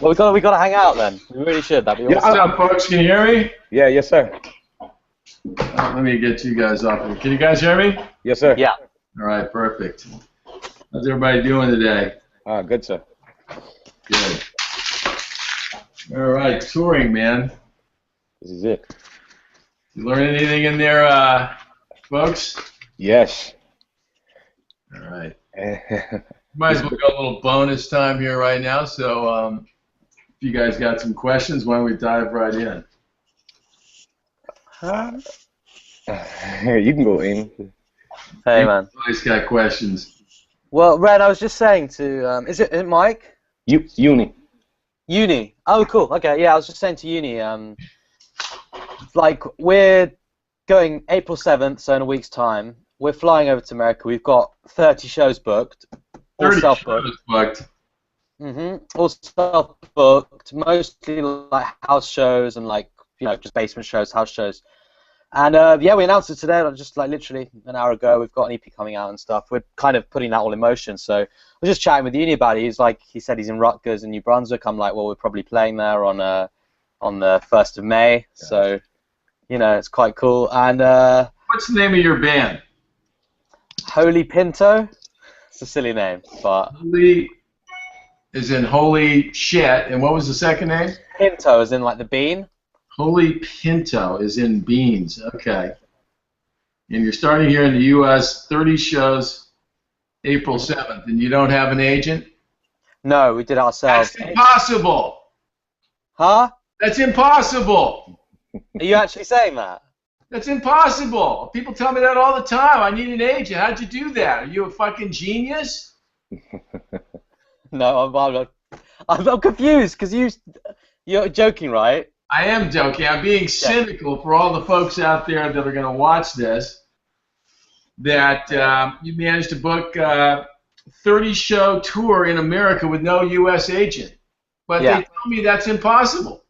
Well, we got to hang out then. We really should. That'd be awesome. What's up, folks? Can you hear me? Yeah, yes, sir. Let me get you guys off here. Can you guys hear me? Yes, sir. Yeah. All right, perfect. How's everybody doing today? Good, sir. Good. All right, touring, man. This is it. You learn anything in there, folks? Yes. All right. Might as well go a little bonus time here right now. So if you guys got some questions, why don't we dive right in? You can go in. Hey, man. You guys got questions? Well, Ren, I was just saying to, is it Mike? Uni. Uni. Oh, cool. Okay, yeah, I was just saying to Uni, like, we're going April 7th, so in a week's time. We're flying over to America. We've got 30 shows booked. All 30 self-booked. shows booked. All self-booked, mostly like house shows and like, just basement shows, house shows. And yeah, we announced it today, just like literally an hour ago. We've got an EP coming out and stuff. We're kind of putting that all in motion. So I was just chatting with Uni about it. He said he's in Rutgers in New Brunswick. I'm like, well, we're probably playing there on the 1st of May. So, it's quite cool. And what's the name of your band? Holy Pinto. It's a silly name, but Holy is in holy shit. And what was the second name? Pinto is in like the bean. Holy Pinto is in beans. Okay. And you're starting here in the U.S. 30 shows, April 7th, and you don't have an agent? No, we did it ourselves. That's impossible. Huh? That's impossible. Are you actually saying that? That's impossible. People tell me that all the time. I need an agent. How'd you do that? Are you a fucking genius? No, I'm confused because you're joking, right? I am joking. I'm being cynical for all the folks out there that are going to watch this, that you managed to book a 30-show tour in America with no U.S. agent. But they tell me that's impossible.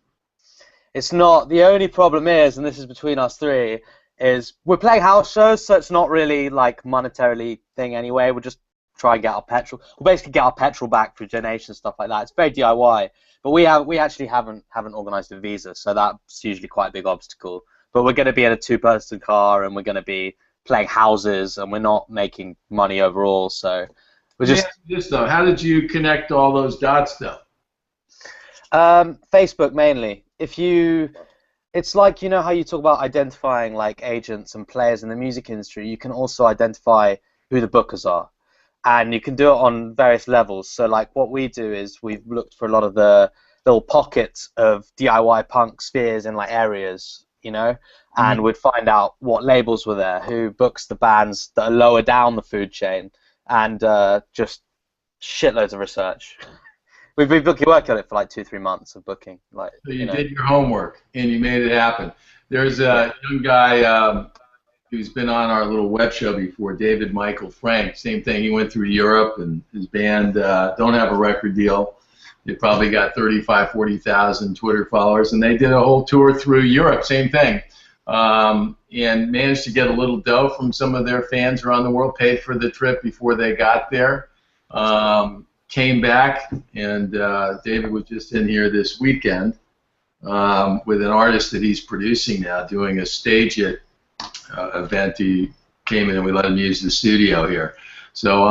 It's not. The only problem is, and this is between us three, is we're playing house shows, so it's not really like monetarily thing anyway. We'll just try and get our petrol. We'll basically get our petrol back through donations, stuff like that. It's very DIY. But we actually haven't organised a visa, so that's usually quite a big obstacle. But we're going to be in a 2-person car, and we're going to be playing houses, and we're not making money overall. So we're just. This though, how did you connect all those dots though? Facebook mainly. It's like how you talk about identifying like agents and players in the music industry. You can also identify who the bookers are. And you can do it on various levels. So like what we do is we've looked for a lot of the little pockets of DIY punk spheres in like areas, and we'd find out what labels were there, who books the bands that are lower down the food chain, and just shitloads of research. We've been working on it for like 2-3 months of booking. Like, so you did your homework and you made it happen. There's a young guy who's been on our little web show before, David Michael Frank. Same thing. He went through Europe, and his band don't have a record deal. They probably got 35,000, 40,000 Twitter followers, and they did a whole tour through Europe. Same thing. And managed to get a little dough from some of their fans around the world, paid for the trip before they got there. Came back, and David was just in here this weekend with an artist that he's producing now, doing a stage it event. He came in and we let him use the studio here. So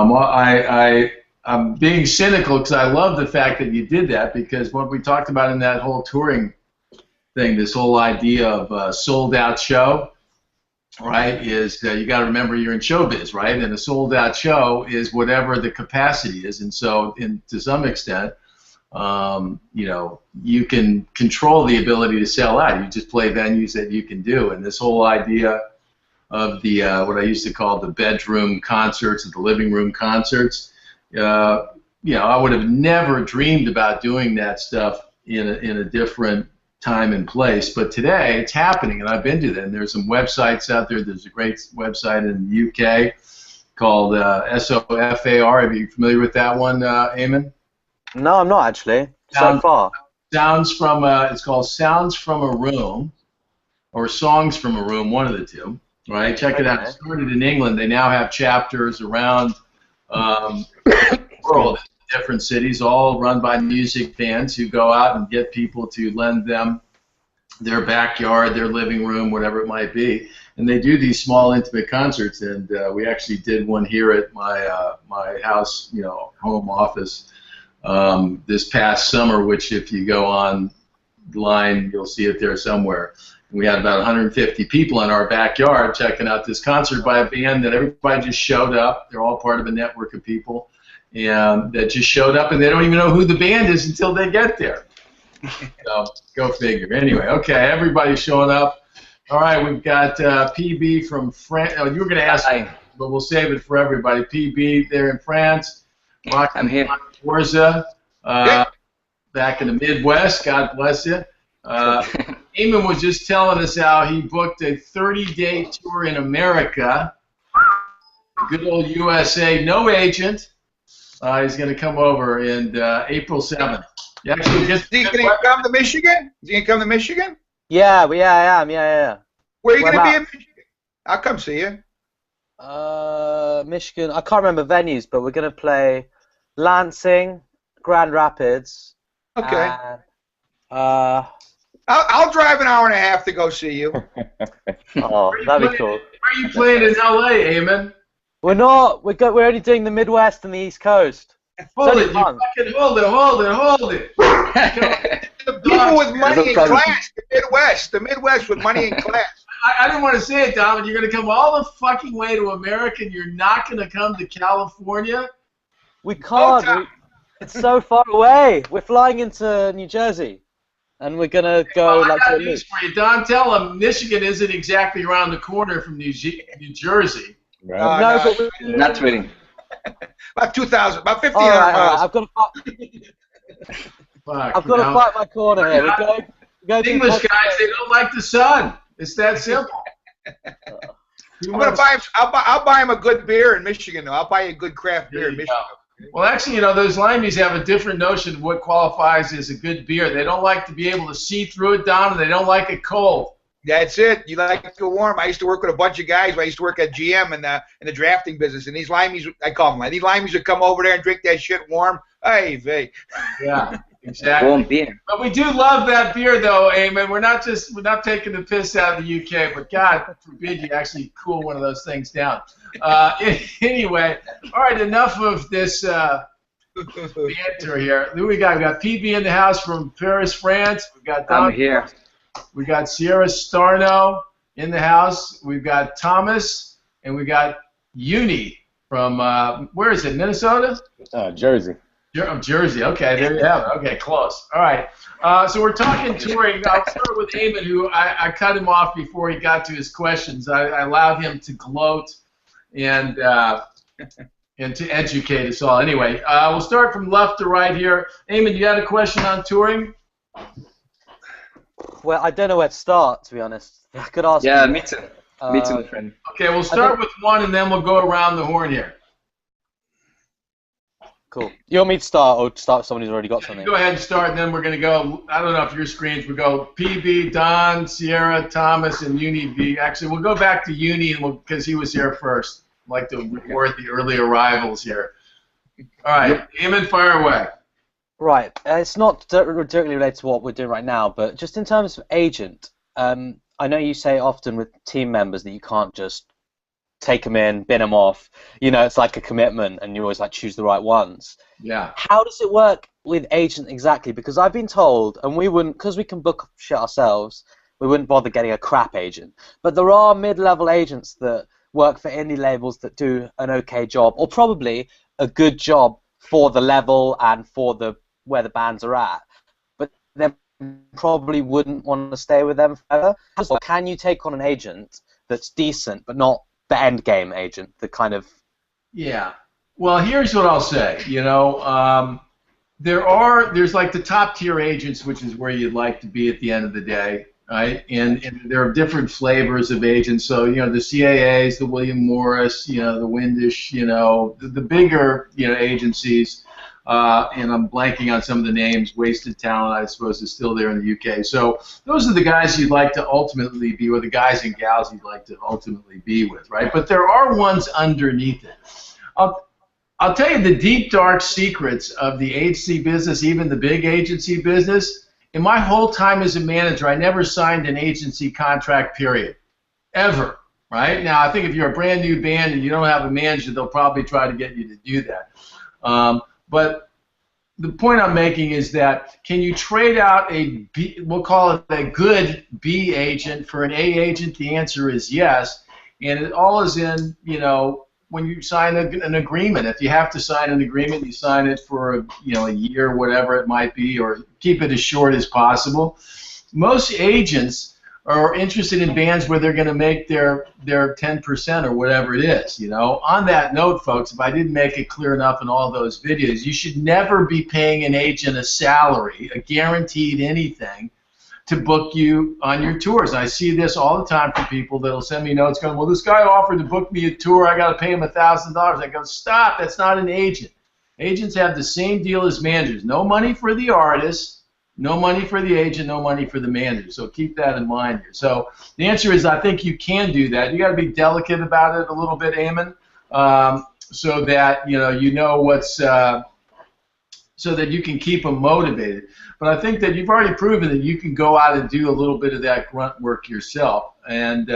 I'm being cynical because I love the fact that you did that, because what we talked about in that whole touring thing, this whole idea of a sold-out show, right, is you got to remember you're in showbiz, right? And a sold-out show is whatever the capacity is. And so to some extent, you can control the ability to sell out. You just play venues that you can do. And this whole idea of the what I used to call the bedroom concerts and the living room concerts, I would have never dreamed about doing that stuff in a different time and place, but today it's happening, and I've been to them. There's some websites out there. There's a great website in the UK called SOFAR. Are you familiar with that one, Eamon? No, I'm not actually. So far. It's called Sounds from a Room, or Songs from a Room, one of the two. Right? Check it out. It started in England. They now have chapters around the world. different cities, all run by music fans who go out and get people to lend them their backyard, their living room, whatever it might be. And they do these small, intimate concerts. And we actually did one here at my house, home office this past summer, which if you go online, you'll see it there somewhere. We had about 150 people in our backyard checking out this concert by a band that everybody just showed up. They're all part of a network of people and that just showed up, and they don't even know who the band is until they get there. So go figure. Anyway, okay, everybody's showing up. All right, we've got PB from France. Oh, you were going to ask me, but we'll save it for everybody. PB there in France. I'm here. Forza, back in the Midwest. God bless you. Eamon was just telling us how he booked a 30-day tour in America. Good old USA, no agent. He's going to come over in April 7th. Is he going to come to Michigan? Is he going to come to Michigan? Yeah, I am. Yeah. Where are you going to be in Michigan? I'll come see you. Michigan. I can't remember venues, but we're going to play Lansing, Grand Rapids. Okay. And, I'll drive an hour and a half to go see you. Oh, that'd be cool. Where are you playing in LA, Eamon? We're not. We're only doing the Midwest and the East Coast. Hold it, hold it. The people with money in class, the Midwest with money in class. I didn't want to say it, Dom, but you're going to come all the fucking way to America and you're not going to come to California? We can't. It's so far away. We're flying into New Jersey. And we're going to go I like got to news for you. Don, tell them Michigan isn't exactly around the corner from New Jersey. Right. No, but Not really. About 2,000, about 1,500 all right. miles. I've got to fight my corner here. We're going English guys, they don't like the sun. It's that simple. I'll buy him a good beer in Michigan, though. I'll buy you a good craft beer in Michigan. Well, actually, those Limeys have a different notion of what qualifies as a good beer. They don't like to be able to see through it, Don, and they don't like it cold. That's it. You like it warm. I used to work with a bunch of guys. I used to work at GM in the drafting business, and these Limeys, I call them, these Limeys would come over there and drink that shit warm. Hey, vey. Yeah, exactly. Warm beer. But we do love that beer, though, Eamon. We're not taking the piss out of the UK, but God forbid you actually cool one of those things down. Anyway, all right, enough of this banter here. Who we got? We got PB in the house from Paris, France. We got Don. I'm here. We got Sierra Starno in the house. We've got Thomas, and we got Uni from where is it? Minnesota? Jersey. Jersey. Okay, there you have it. Okay, close. All right. So we're talking touring. I'll start with Eamon, who I cut him off before he got to his questions. I allowed him to gloat and to educate us all. Anyway, we'll start from left to right here. Eamon, you had a question on touring? Well, I don't know where to start, to be honest. I could ask. Yeah, you. me too. Me too, my friend. Okay, we'll start with one, and then we'll go around the horn here. Cool. You want me to start, or start with someone who's already got something? Go ahead and start, and then we're going to go, I don't know if your screens, we go PB, Don, Sierra, Thomas, and Uni B. Actually, we'll go back to Uni because he was here first. I'd like to reward the early arrivals here. All right, Eamon, fire away. Right. It's not directly related to what we're doing right now, but just in terms of agent, I know you say often with team members that you can't just take them in, bin them off. It's like a commitment, and you always choose the right ones. Yeah. How does it work with agent exactly? Because I've been told, and we wouldn't, because we can book shit ourselves, we wouldn't bother getting a crap agent. But there are mid-level agents that work for indie labels that do an okay job, or probably a good job for the level and for where the bands are at, but they probably wouldn't want to stay with them forever. So can you take on an agent that's decent but not the end game agent, the kind of... Yeah. Well, here's what I'll say. There's like the top tier agents, which is where you'd like to be at the end of the day, right? And there are different flavors of agents. So the CAAs, the William Morris, the Windish, the bigger agencies. And I'm blanking on some of the names. Wasted Talent, I suppose, is still there in the UK. So those are the guys you'd like to ultimately be with, the guys and gals you'd like to ultimately be with, right? But there are ones underneath it. I'll tell you the deep, dark secrets of the agency business, even the big agency business. In my whole time as a manager, I never signed an agency contract, period. Ever. Right? Now, I think if you're a brand new band and you don't have a manager, they'll probably try to get you to do that. But the point I'm making is that can you trade out a B, we'll call it a good B agent for an A agent? The answer is yes. And it all is in, you know, when you sign an agreement. If you have to sign an agreement, you sign it for a year, whatever it might be, or keep it as short as possible. Most agents are interested in bands where they're going to make their 10% or whatever it is. You know. On that note, folks, if I didn't make it clear enough in all those videos, you should never be paying an agent a salary, a guaranteed anything, to book you on your tours. I see this all the time from people that'll send me notes going, well, this guy offered to book me a tour, I got to pay him $1,000. I go, stop, that's not an agent. Agents have the same deal as managers. No money for the artist, no money for the agent, no money for the manager. So keep that in mind here. So the answer is I think you can do that. You got to be delicate about it a little bit, Eamon, so that you know what's so that you can keep them motivated. But I think that you've already proven that you can go out and do a little bit of that grunt work yourself. And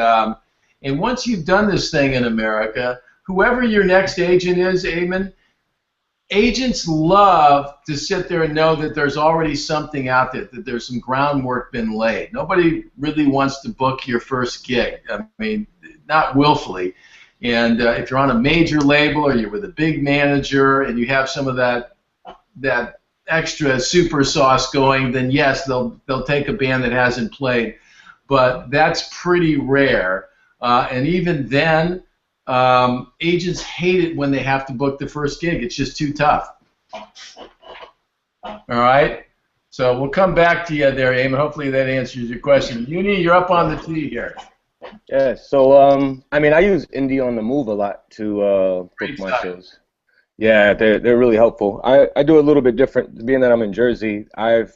once you've done this thing in America, whoever your next agent is, Eamon, agents love to sit there and know that there's already something out there, that there's some groundwork been laid. Nobody really wants to book your first gig. I mean, not willfully. And if you're on a major label or you're with a big manager and you have some of that extra super sauce going, then yes, they'll take a band that hasn't played. But that's pretty rare. And even then, agents hate it when they have to book the first gig. It's just too tough. All right? So we'll come back to you there, Eamon. Hopefully that answers your question. Uni, you're up on the tee here. Yeah, so I mean, I use Indie on the Move a lot to book my shows. Yeah, they're really helpful. I do a little bit different. Being that I'm in Jersey, I've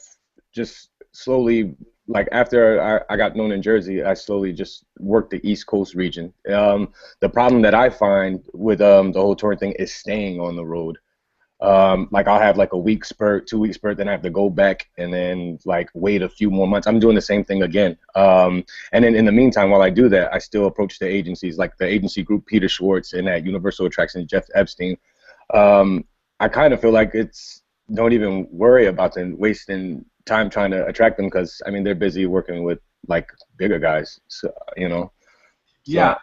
just slowly, like after I got known in Jersey, I slowly just worked the East Coast region. The problem that I find with the whole touring thing is staying on the road. Like I'll have like a week spurt, 2 week spurt, then I have to go back and then like wait a few more months. I'm doing the same thing again. And then in the meantime, while I do that, I still approach the agencies, like the agency group Peter Schwartz and at Universal Attractions, Jeff Epstein. I kind of feel like don't even worry about them wasting time trying to attract them, because I mean they're busy working with like bigger guys, so Yeah.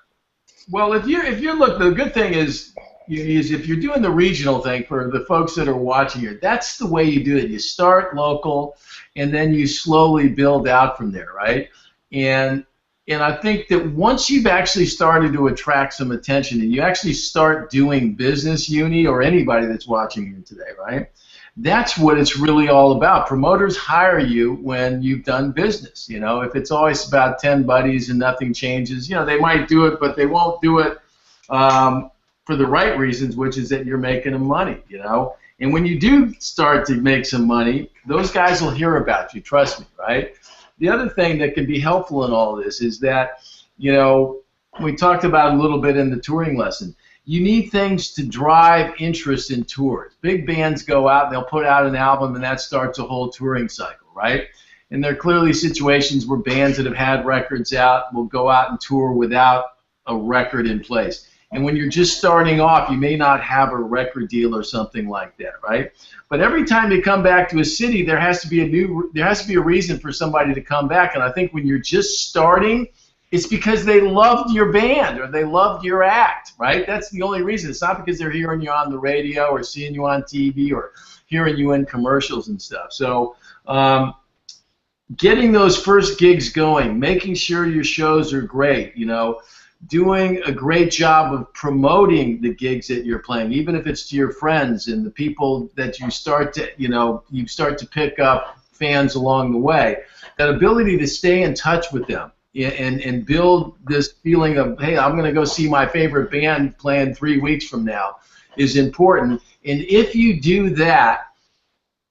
Well, if you look, the good thing is if you're doing the regional thing, for the folks that are watching here, that's the way you do it. You start local, and then you slowly build out from there, right? And I think that once you've actually started to attract some attention and you actually start doing business, Uni, or anybody that's watching you today, right? That's what it's really all about. Promoters hire you when you've done business. You know, if it's always about 10 buddies and nothing changes, they might do it, but they won't do it for the right reasons, which is that you're making them money, And when you do start to make some money, those guys will hear about you, trust me, right? The other thing that can be helpful in all this is that, we talked about a little bit in the touring lesson. You need things to drive interest in tours. Big bands go out, they'll put out an album, and that starts a whole touring cycle, right? And there are clearly situations where bands that have had records out will go out and tour without a record in place. And when you're just starting off, you may not have a record deal or something like that, right? But every time you come back to a city, there has to be a reason for somebody to come back. And I think when you're just starting, it's because they loved your band or they loved your act, right? That's the only reason. It's not because they're hearing you on the radio or seeing you on TV or hearing you in commercials and stuff. So getting those first gigs going, making sure your shows are great, doing a great job of promoting the gigs that you're playing, even if it's to your friends and the people that you start to pick up fans along the way. That ability to stay in touch with them and build this feeling of, hey, I'm going to go see my favorite band playing 3 weeks from now is important. And if you do that,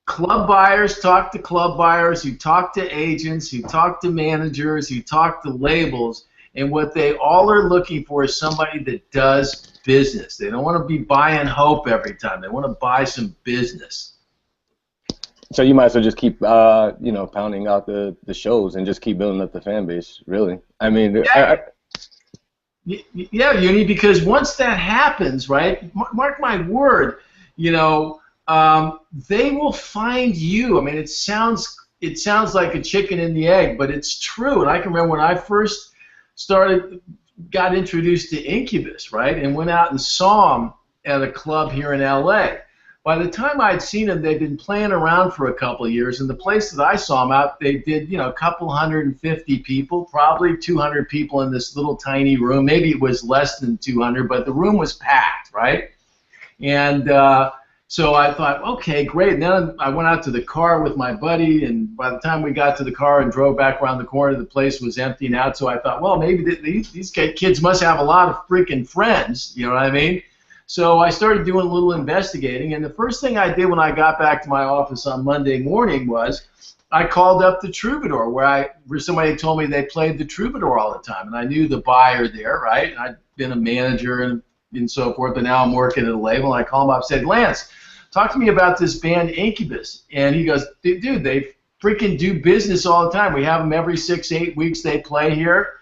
club buyers talk to club buyers, who talk to agents, who talk to managers, who talk to labels, And what they all are looking for is somebody that does business. They don't want to be buying hope every time. They want to buy some business. So you might as well just keep, pounding out the shows and just keep building up the fan base, really. I mean, yeah, Uni, because once that happens, right, mark my word, they will find you. I mean, it sounds like a chicken and the egg, but it's true. And I can remember when I first got introduced to Incubus, right, and went out and saw them at a club here in LA. By the time I'd seen them, they'd been playing around for a couple of years, and the place that I saw them out, they did, a couple 150 people, probably 200 people in this little tiny room. Maybe it was less than 200, but the room was packed, right? And so I thought, okay, great. And then I went out to the car with my buddy, and by the time we got to the car and drove back around the corner, the place was emptying out. So I thought, well, maybe these kids must have a lot of freaking friends, you know what I mean? So I started doing a little investigating, and the first thing I did when I got back to my office on Monday morning was I called up the Troubadour, where somebody told me they played the Troubadour all the time, and I knew the buyer there, right? And I'd been a manager and so forth, but now I'm working at a label, and I called him up and said, Lance, talk to me about this band Incubus. And he goes, dude, they freaking do business all the time. We have them every 6-8 weeks they play here.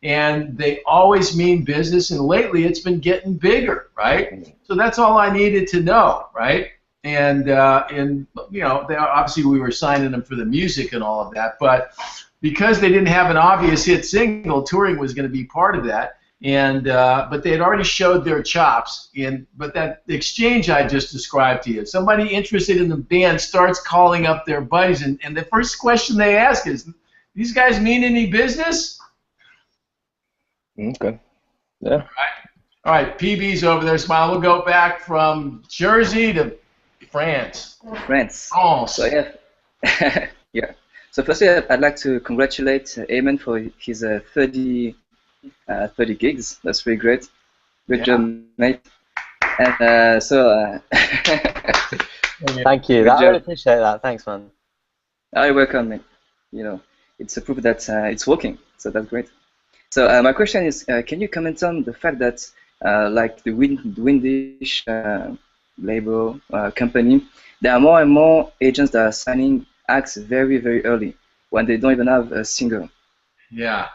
And they always mean business, and lately it's been getting bigger, right? So that's all I needed to know, right? And obviously we were signing them for the music and all of that, but because they didn't have an obvious hit single, touring was going to be part of that. And but they had already showed their chops. But that exchange I just described to you, somebody interested in the band starts calling up their buddies, and the first question they ask is, "These guys mean any business?" Okay. Yeah. All right. PB's over there smiling. We'll go back from Jersey to France. France. France. So yeah. Yeah. So firstly, I'd like to congratulate Eamon for his 30 gigs. That's really great. Good job, mate. And Thank you. I really appreciate that. Thanks, man. You're welcome, mate. It's a proof that it's working. So that's great. So my question is, can you comment on the fact that, like the Windish label company, there are more and more agents that are signing acts very, very early when they don't even have a single. Yeah.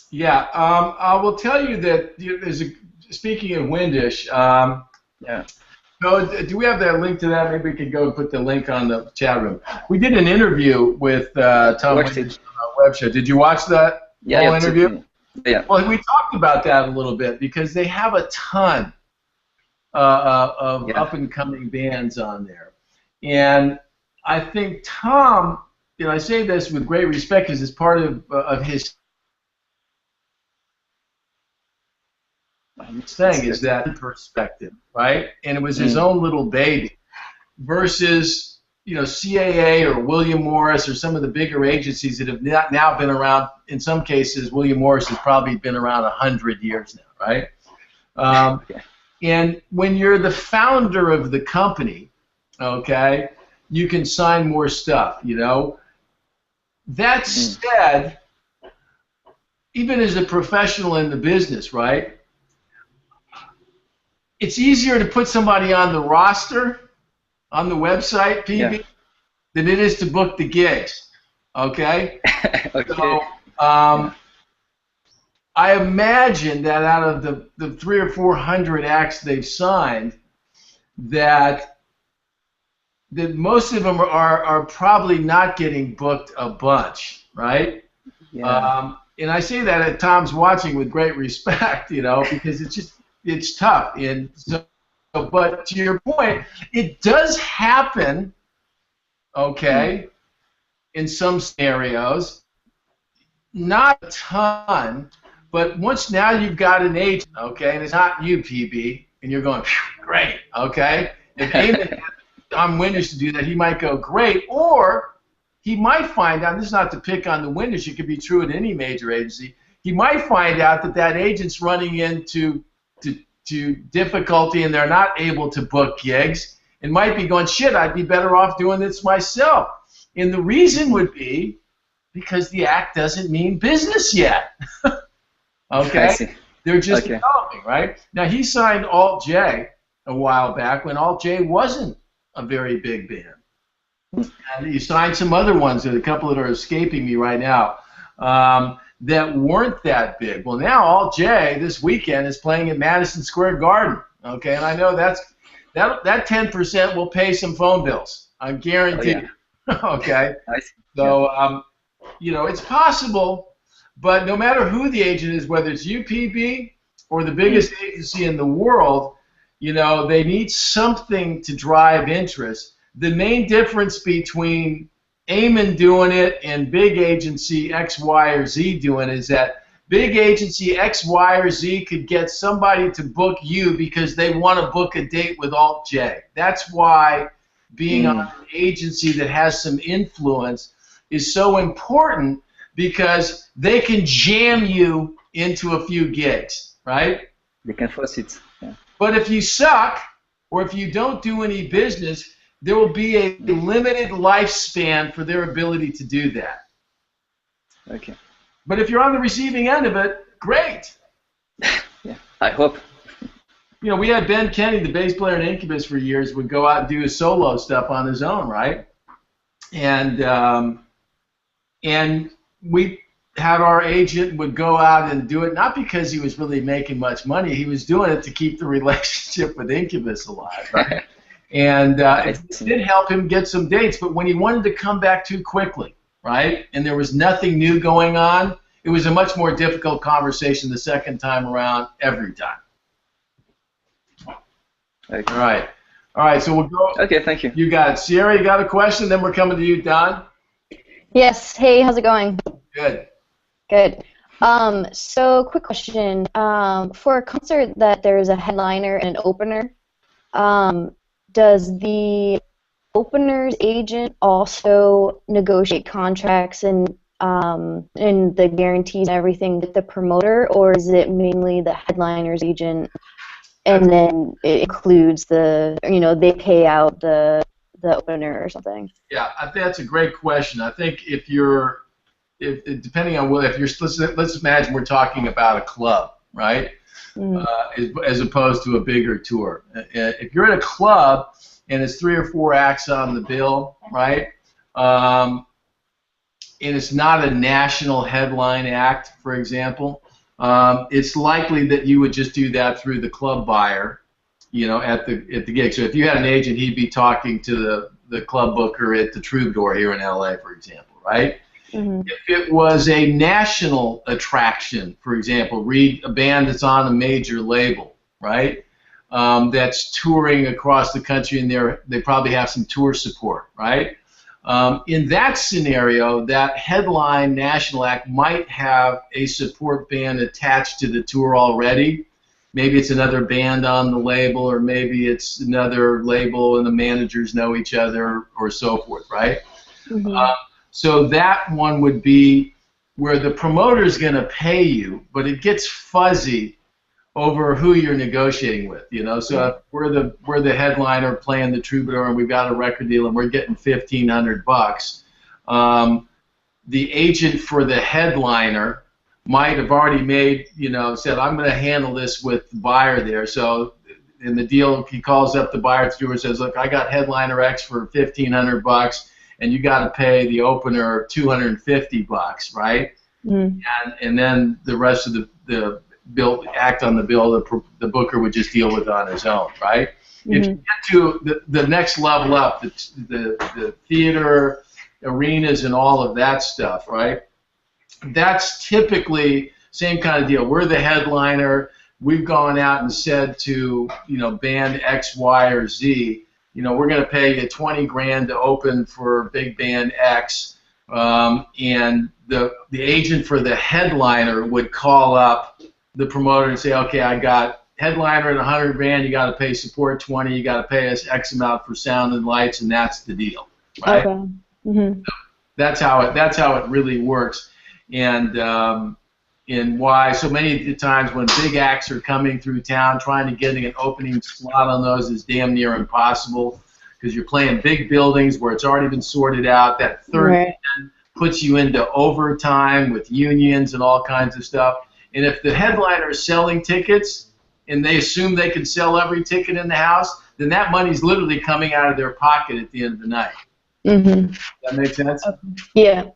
Yeah. I will tell you that speaking of Windish, yeah. No, do we have that link to that? Maybe we could go and put the link on the chat room. We did an interview with Tom Windish on our web show. Did you watch that whole interview? Yeah. Well, we talked about that a little bit because they have a ton of up-and-coming bands on there. And I think Tom, I say this with great respect because it's part of his thing is that perspective, right? And it was his own little baby versus, CAA or William Morris or some of the bigger agencies that have now been around. In some cases, William Morris has probably been around 100 years now, right? And when you're the founder of the company, okay, you can sign more stuff, That said, even as a professional in the business, right, it's easier to put somebody on the roster on the website, PB, than it is to book the gigs, okay? Okay. So, I imagine that out of the 300 or 400 acts they've signed, that most of them are probably not getting booked a bunch, right? Yeah. And I say that at Tom's watching with great respect, because it's tough. And so, but to your point, it does happen, okay, in some scenarios, not a ton, but once now you've got an agent, okay, and it's not you, PB, and you're going, great, okay. If Eamon had Tom Windish to do that, he might go, great, or he might find out, this is not to pick on the Windish, it could be true at any major agency, he might find out that agent's running into difficulty and they're not able to book gigs and might be going, shit, I'd be better off doing this myself. And the reason would be because the act doesn't mean business yet. Okay? I see. They're just Okay. developing, right? Now, he signed Alt J a while back when Alt J wasn't a very big band. And he signed some other ones, a couple that are escaping me right now, that weren't that big. Well, now Alt J this weekend is playing at Madison Square Garden, okay? And I know that 10% will pay some phone bills. I'm guaranteed. Okay? I see. So, you know, it's possible, but no matter who the agent is, whether it's UPB or the biggest agency in the world, you know, they need something to drive interest. The main difference between Eamon doing it and big agency X, Y, or Z doing it is that big agency X, Y, or Z could get somebody to book you because they want to book a date with Alt J. That's why being on an agency that has some influence is so important, because they can jam you into a few gigs, right? They can force it. Yeah. But if you suck, or if you don't do any business, there will be a limited lifespan for their ability to do that. Okay. But if you're on the receiving end of it, great. Yeah. I hope. You know, we had Ben Kenny, the bass player in Incubus for years, would go out and do his solo stuff on his own, right? And we had our agent would go out and do it, not because he was really making much money. He was doing it to keep the relationship with Incubus alive, right? And it did help him get some dates, but when he wanted to come back too quickly, right, and there was nothing new going on, it was a much more difficult conversation the second time around every time. Okay. All right, so we'll go. Okay, thank you. You got it. Sierra, you got a question? Then we're coming to you, Don. Yes. Hey, how's it going? Good. Good. So quick question. For a concert that there's a headliner and an opener, does the opener's agent also negotiate contracts and the guarantees and everything with the promoter, or is it mainly the headliner's agent, and then it includes the, you know, they pay out the opener or something? Yeah, I think that's a great question. I think if depending on what, if you're, let's imagine we're talking about a club, right? As opposed to a bigger tour. If you're at a club and it's 3 or 4 acts on the bill, right? And it's not a national headline act, for example, it's likely that you would just do that through the club buyer, you know, at the gig. So if you had an agent, he'd be talking to the club booker at the Troubadour here in LA, for example, right? If it was a national attraction, for example, read a band that's on a major label, right? That's touring across the country, and they probably have some tour support, right? In that scenario, that headline national act might have a support band attached to the tour already. Maybe it's another band on the label, or maybe it's another label and the managers know each other, or so forth, right? So that one would be where the promoter is going to pay you, but it gets fuzzy over who you're negotiating with, you know. So if we're the headliner playing the Troubadour and we've got a record deal and we're getting $1,500, the agent for the headliner might have already made, you know, said, I'm going to handle this with the buyer there. So in the deal, he calls up the buyer through and says, look, I got headliner X for $1,500, and you got to pay the opener $250, right? And then the rest of the bill, act on the bill, the booker would just deal with on his own, right? If you get to the next level up, the theater, arenas, and all of that stuff, right? That's typically same kind of deal. We're the headliner. We've gone out and said to, you know, band X, Y, or Z, you know, we're going to pay you $20,000 to open for big band X, and the agent for the headliner would call up the promoter and say, okay, I got headliner at $100,000. You got to pay support $20,000. You got to pay us X amount for sound and lights, and that's the deal, right? Okay. That's how it really works, and why so many times when big acts are coming through town, trying to get an opening slot on those is damn near impossible, because you're playing big buildings where it's already been sorted out. That third band puts you into overtime with unions and all kinds of stuff. And if the headliner is selling tickets and they assume they can sell every ticket in the house, then that money's literally coming out of their pocket at the end of the night. Mm-hmm. That makes sense? Yeah.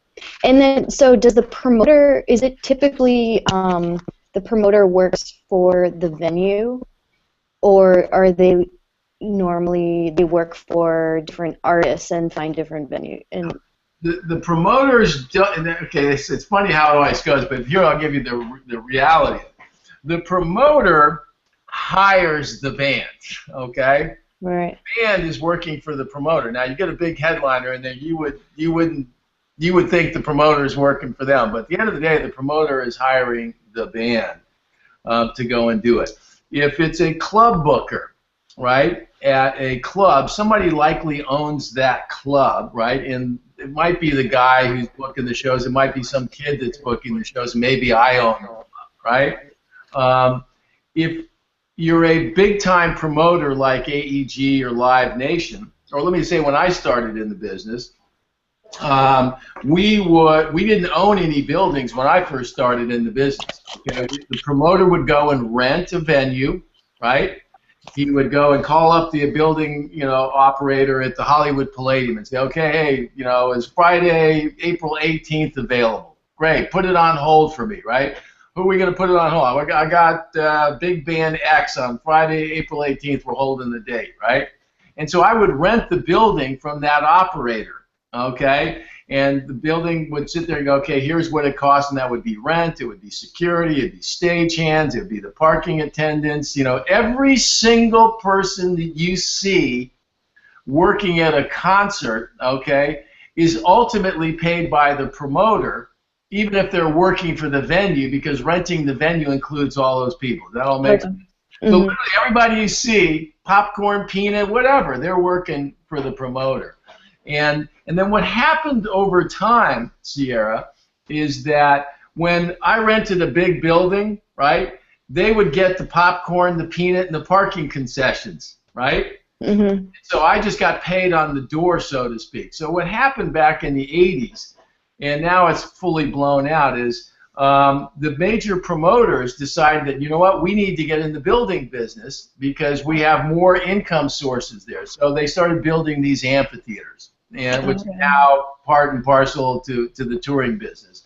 And then, so does the promoter, is it typically the promoter works for the venue, or are they normally, they work for different artists and find different venue? And the promoters don't, okay, it's funny how it always goes, but here I'll give you the reality. The promoter hires the band, okay? right. The band is working for the promoter. Now you get a big headliner, and then you would think the promoter is working for them, but at the end of the day, the promoter is hiring the band to go and do it. If it's a club booker, right, at a club, somebody likely owns that club, right, and it might be the guy who's booking the shows, it might be some kid that's booking the shows, maybe I own the club, right? If you're a big-time promoter like AEG or Live Nation, or let me say when I started in the business, we didn't own any buildings when I first started in the business. Okay? The promoter would go and rent a venue, right? He would go and call up the building, operator at the Hollywood Palladium and say, okay, hey, is Friday, April 18th available? Great, put it on hold for me, right? Who are we going to put it on hold? I got Big Band X on Friday, April 18th. We're holding the date, right? And so I would rent the building from that operator, okay? And the building would sit there and go, okay, here's what it costs, and that would be rent, it would be security, it would be stagehands, it would be the parking attendants. Every single person that you see working at a concert, okay, is ultimately paid by the promoter, even if they're working for the venue, because renting the venue includes all those people. That all makes sense? So literally everybody you see, popcorn, peanut, whatever, they're working for the promoter. And then what happened over time, Sierra, is that when I rented a big building, right, they would get the popcorn, the peanut, and the parking concessions, right? Mm-hmm. So I just got paid on the door, so to speak. So what happened back in the 80s, and now it's fully blown out, is the major promoters decided that, you know what, we need to get in the building business because we have more income sources there. So they started building these amphitheaters, and which is now part and parcel to the touring business.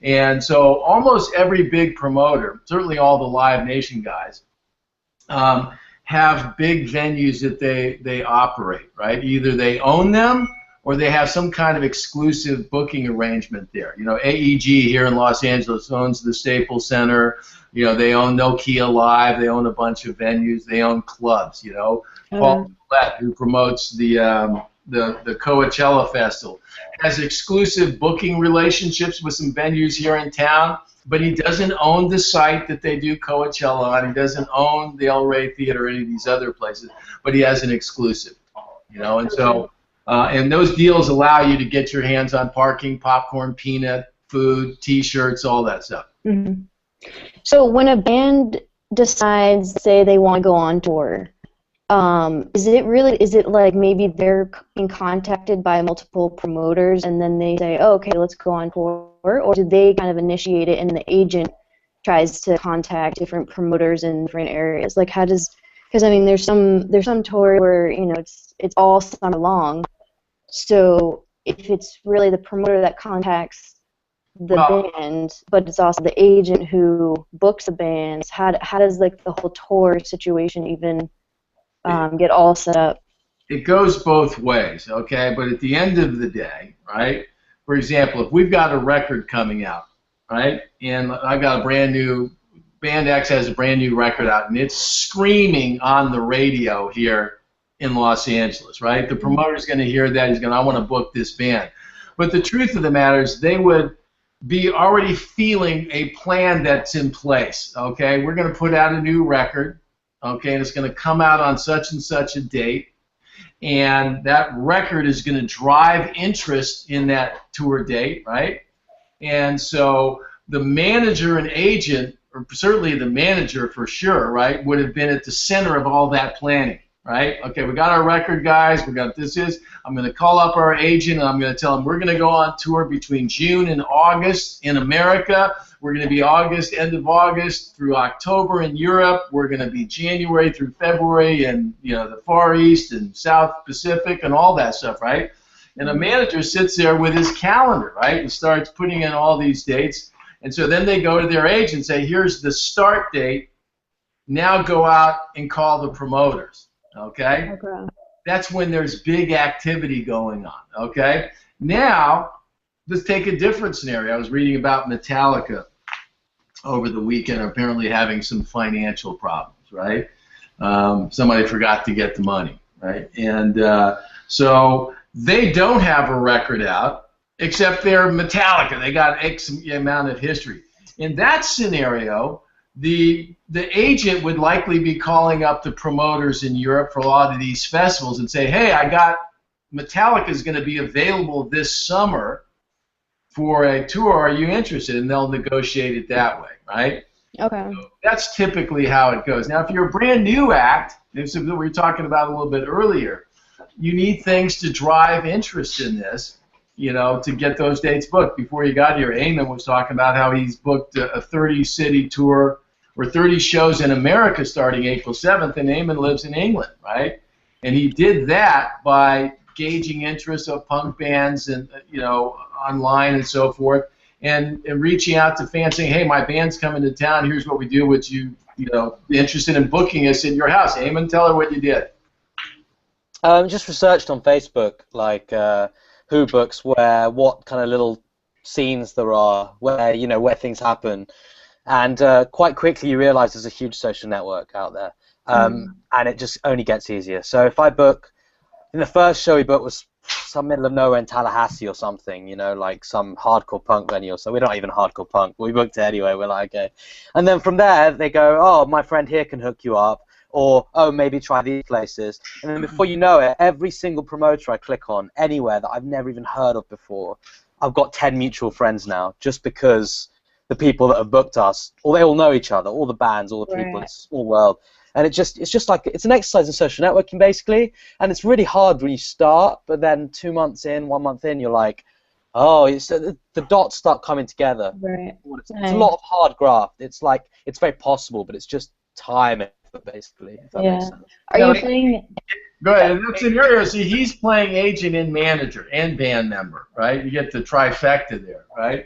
And so almost every big promoter, certainly all the Live Nation guys, have big venues that they operate, right? Either they own them or they have some kind of exclusive booking arrangement there. AEG here in Los Angeles owns the Staples Center. They own Nokia Live. They own a bunch of venues. They own clubs. Paul Millett, who promotes the Coachella Festival, has exclusive booking relationships with some venues here in town, but he doesn't own the site that they do Coachella on. He doesn't own the El Rey Theater or any of these other places, but he has an exclusive. And so. And those deals allow you to get your hands on parking, popcorn, peanut, food, T-shirts, all that stuff. Mm-hmm. So when a band decides, say, they want to go on tour, is it like maybe they're being contacted by multiple promoters and then they say, oh, okay, let's go on tour, or do they kind of initiate it and the agent tries to contact different promoters in different areas? Like, how does? Because I mean, there's some tour where it's all summer long. So if it's really the promoter that contacts the band, but it's also the agent who books the bands, how does like the whole tour situation even get all set up? It goes both ways, okay? But at the end of the day, right? For example, if we've got a record coming out, right, and I've got a brand new, Band X has a brand new record out, and it's screaming on the radio here in Los Angeles, right? The promoter's going to hear that. He's going, I want to book this band. But the truth of the matter is they would be already feeling a plan that's in place, okay? We're going to put out a new record, okay, and it's going to come out on such and such a date, and that record is going to drive interest in that tour date, right? And so the manager and agent, or certainly the manager for sure, right, would have been at the center of all that planning. right? Okay, we got our record, guys. We got this is. I'm going to call up our agent, and I'm going to tell him we're going to go on tour between June and August in America. We're going to be end of August through October in Europe. We're going to be January through February in the Far East and South Pacific and all that stuff, right? And a manager sits there with his calendar, right, and starts putting in all these dates. And so then they go to their agent and say, here's the start date. Now go out and call the promoters, okay? That's when there's big activity going on, okay? Now, let's take a different scenario. I was reading about Metallica over the weekend, apparently having some financial problems, right? Somebody forgot to get the money, right? And so they don't have a record out, except they're Metallica. They got X amount of history. In that scenario, the agent would likely be calling up the promoters in Europe for a lot of these festivals and say, hey, I got Metallica is going to be available this summer for a tour. Are you interested? And they'll negotiate it that way, right? Okay. So that's typically how it goes. Now, if you're a brand new act, this is what we were talking about a little bit earlier, you need things to drive interest in this, to get those dates booked. Before you got here, Eamon was talking about how he's booked a 30-city tour or 30 shows in America starting April 7th, and Eamon lives in England, right? And he did that by gauging interest of punk bands and, online and so forth, and reaching out to fans saying, hey, my band's coming to town, here's what we do, would you, be interested in booking us in your house? Eamon, tell her what you did. Just researched on Facebook, like who books where, what kind of little scenes there are, where things happen, and quite quickly you realize there's a huge social network out there, and it just only gets easier. So if I book, the first show we booked was some middle of nowhere in Tallahassee or something, like some hardcore punk venue or so. We're not even hardcore punk, but we booked it anyway. We're like, okay. And then from there, they go, oh, my friend here can hook you up, or, oh, maybe try these places. And then before you know it, every single promoter I click on, anywhere that I've never even heard of before, I've got 10 mutual friends now, just because the people that have booked us, or they all know each other, all the bands, all the people, it's a small world. And it's just like, it's an exercise in social networking, basically, and it's really hard when you start, but then 2 months in, 1 month in, you're like, oh, the dots start coming together. Right. It's a lot of hard graft. It's like, it's very possible, but it's just time, basically, if that makes sense. Are you playing? Go ahead. And that's in your area. See, he's playing agent and manager and band member, right? You get the trifecta there, right?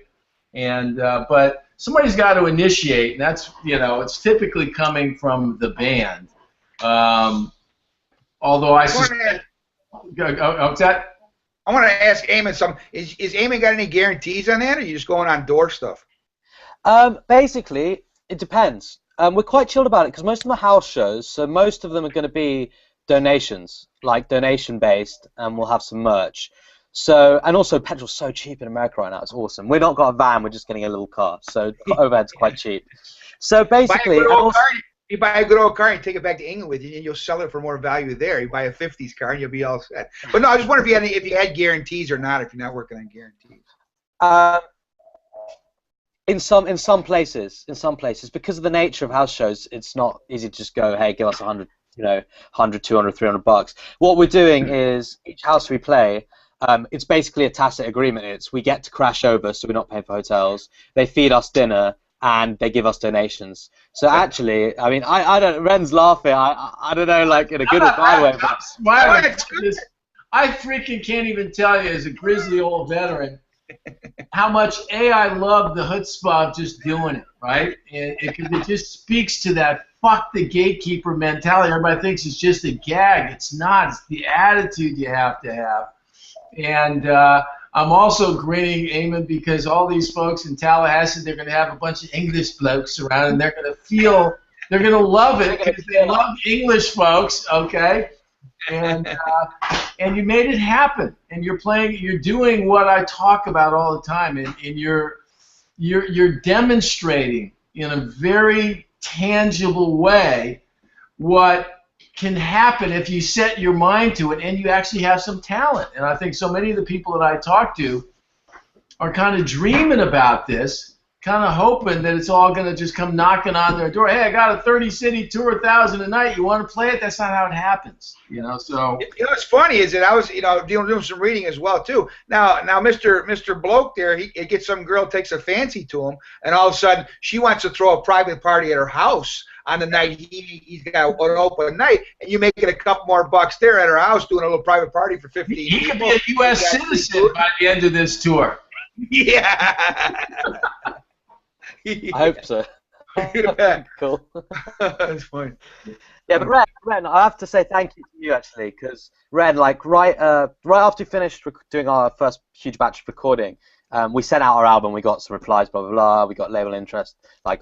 And but somebody's got to initiate, and that's, it's typically coming from the band. Although I suspect, I want to ask Eamon something. Is Eamon got any guarantees on that, or are you just going on door stuff? Basically, it depends. We're quite chilled about it because most of them are house shows, so most of them are going to be donations, like donation-based, and we'll have some merch. So, and also petrol's so cheap in America right now, it's awesome. We've not got a van, we're just getting a little car, so overhead's quite cheap. So basically, you buy a good old car and take it back to England with you, and you'll sell it for more value there. You buy a 50s car and you'll be all set. But no, I just wonder if you had guarantees or not, if you're not working on guarantees. In some places, because of the nature of house shows, it's not easy to just go, hey, give us 100, 100, 200, 300 bucks. What we're doing is each house we play, it's basically a tacit agreement. We get to crash over, so we're not paying for hotels. They feed us dinner, and they give us donations. So actually, I mean, I don't. Ren's laughing. I don't know, like in a good or bad way. But I freaking can't even tell you, as a grizzly old veteran, how much I love the chutzpah of just doing it, right? And it just speaks to that fuck the gatekeeper mentality. Everybody thinks it's just a gag. It's not. It's the attitude you have to have. And I'm also grinning, Eamon, because all these folks in Tallahassee, they're going to have a bunch of English blokes around, and they're going to love it because they love English folks, okay? And you made it happen, and you're doing what I talk about all the time, and you're demonstrating in a very tangible way what can happen if you set your mind to it and you actually have some talent. And I think so many of the people that I talk to are kind of dreaming about this, kind of hoping that it's all going to just come knocking on their door. Hey, I got a 30-city tour, 1,000 a night. You want to play it? That's not how it happens, you know. So what's funny is that I was, doing some reading as well too. Now, Mr. Bloke there, he gets some girl takes a fancy to him, and all of a sudden she wants to throw a private party at her house on the night he's got an open night, and you make it a couple more bucks there at her house doing a little private party for 15 he people. could be a U.S. citizen by the end of this tour. Yeah. I hope so. Cool. That's funny. Yeah, but Ren, I have to say thank you to you actually, because Ren, like right after we finished doing our first huge batch of recording, we sent out our album. We got some replies, blah blah blah. We got label interest, like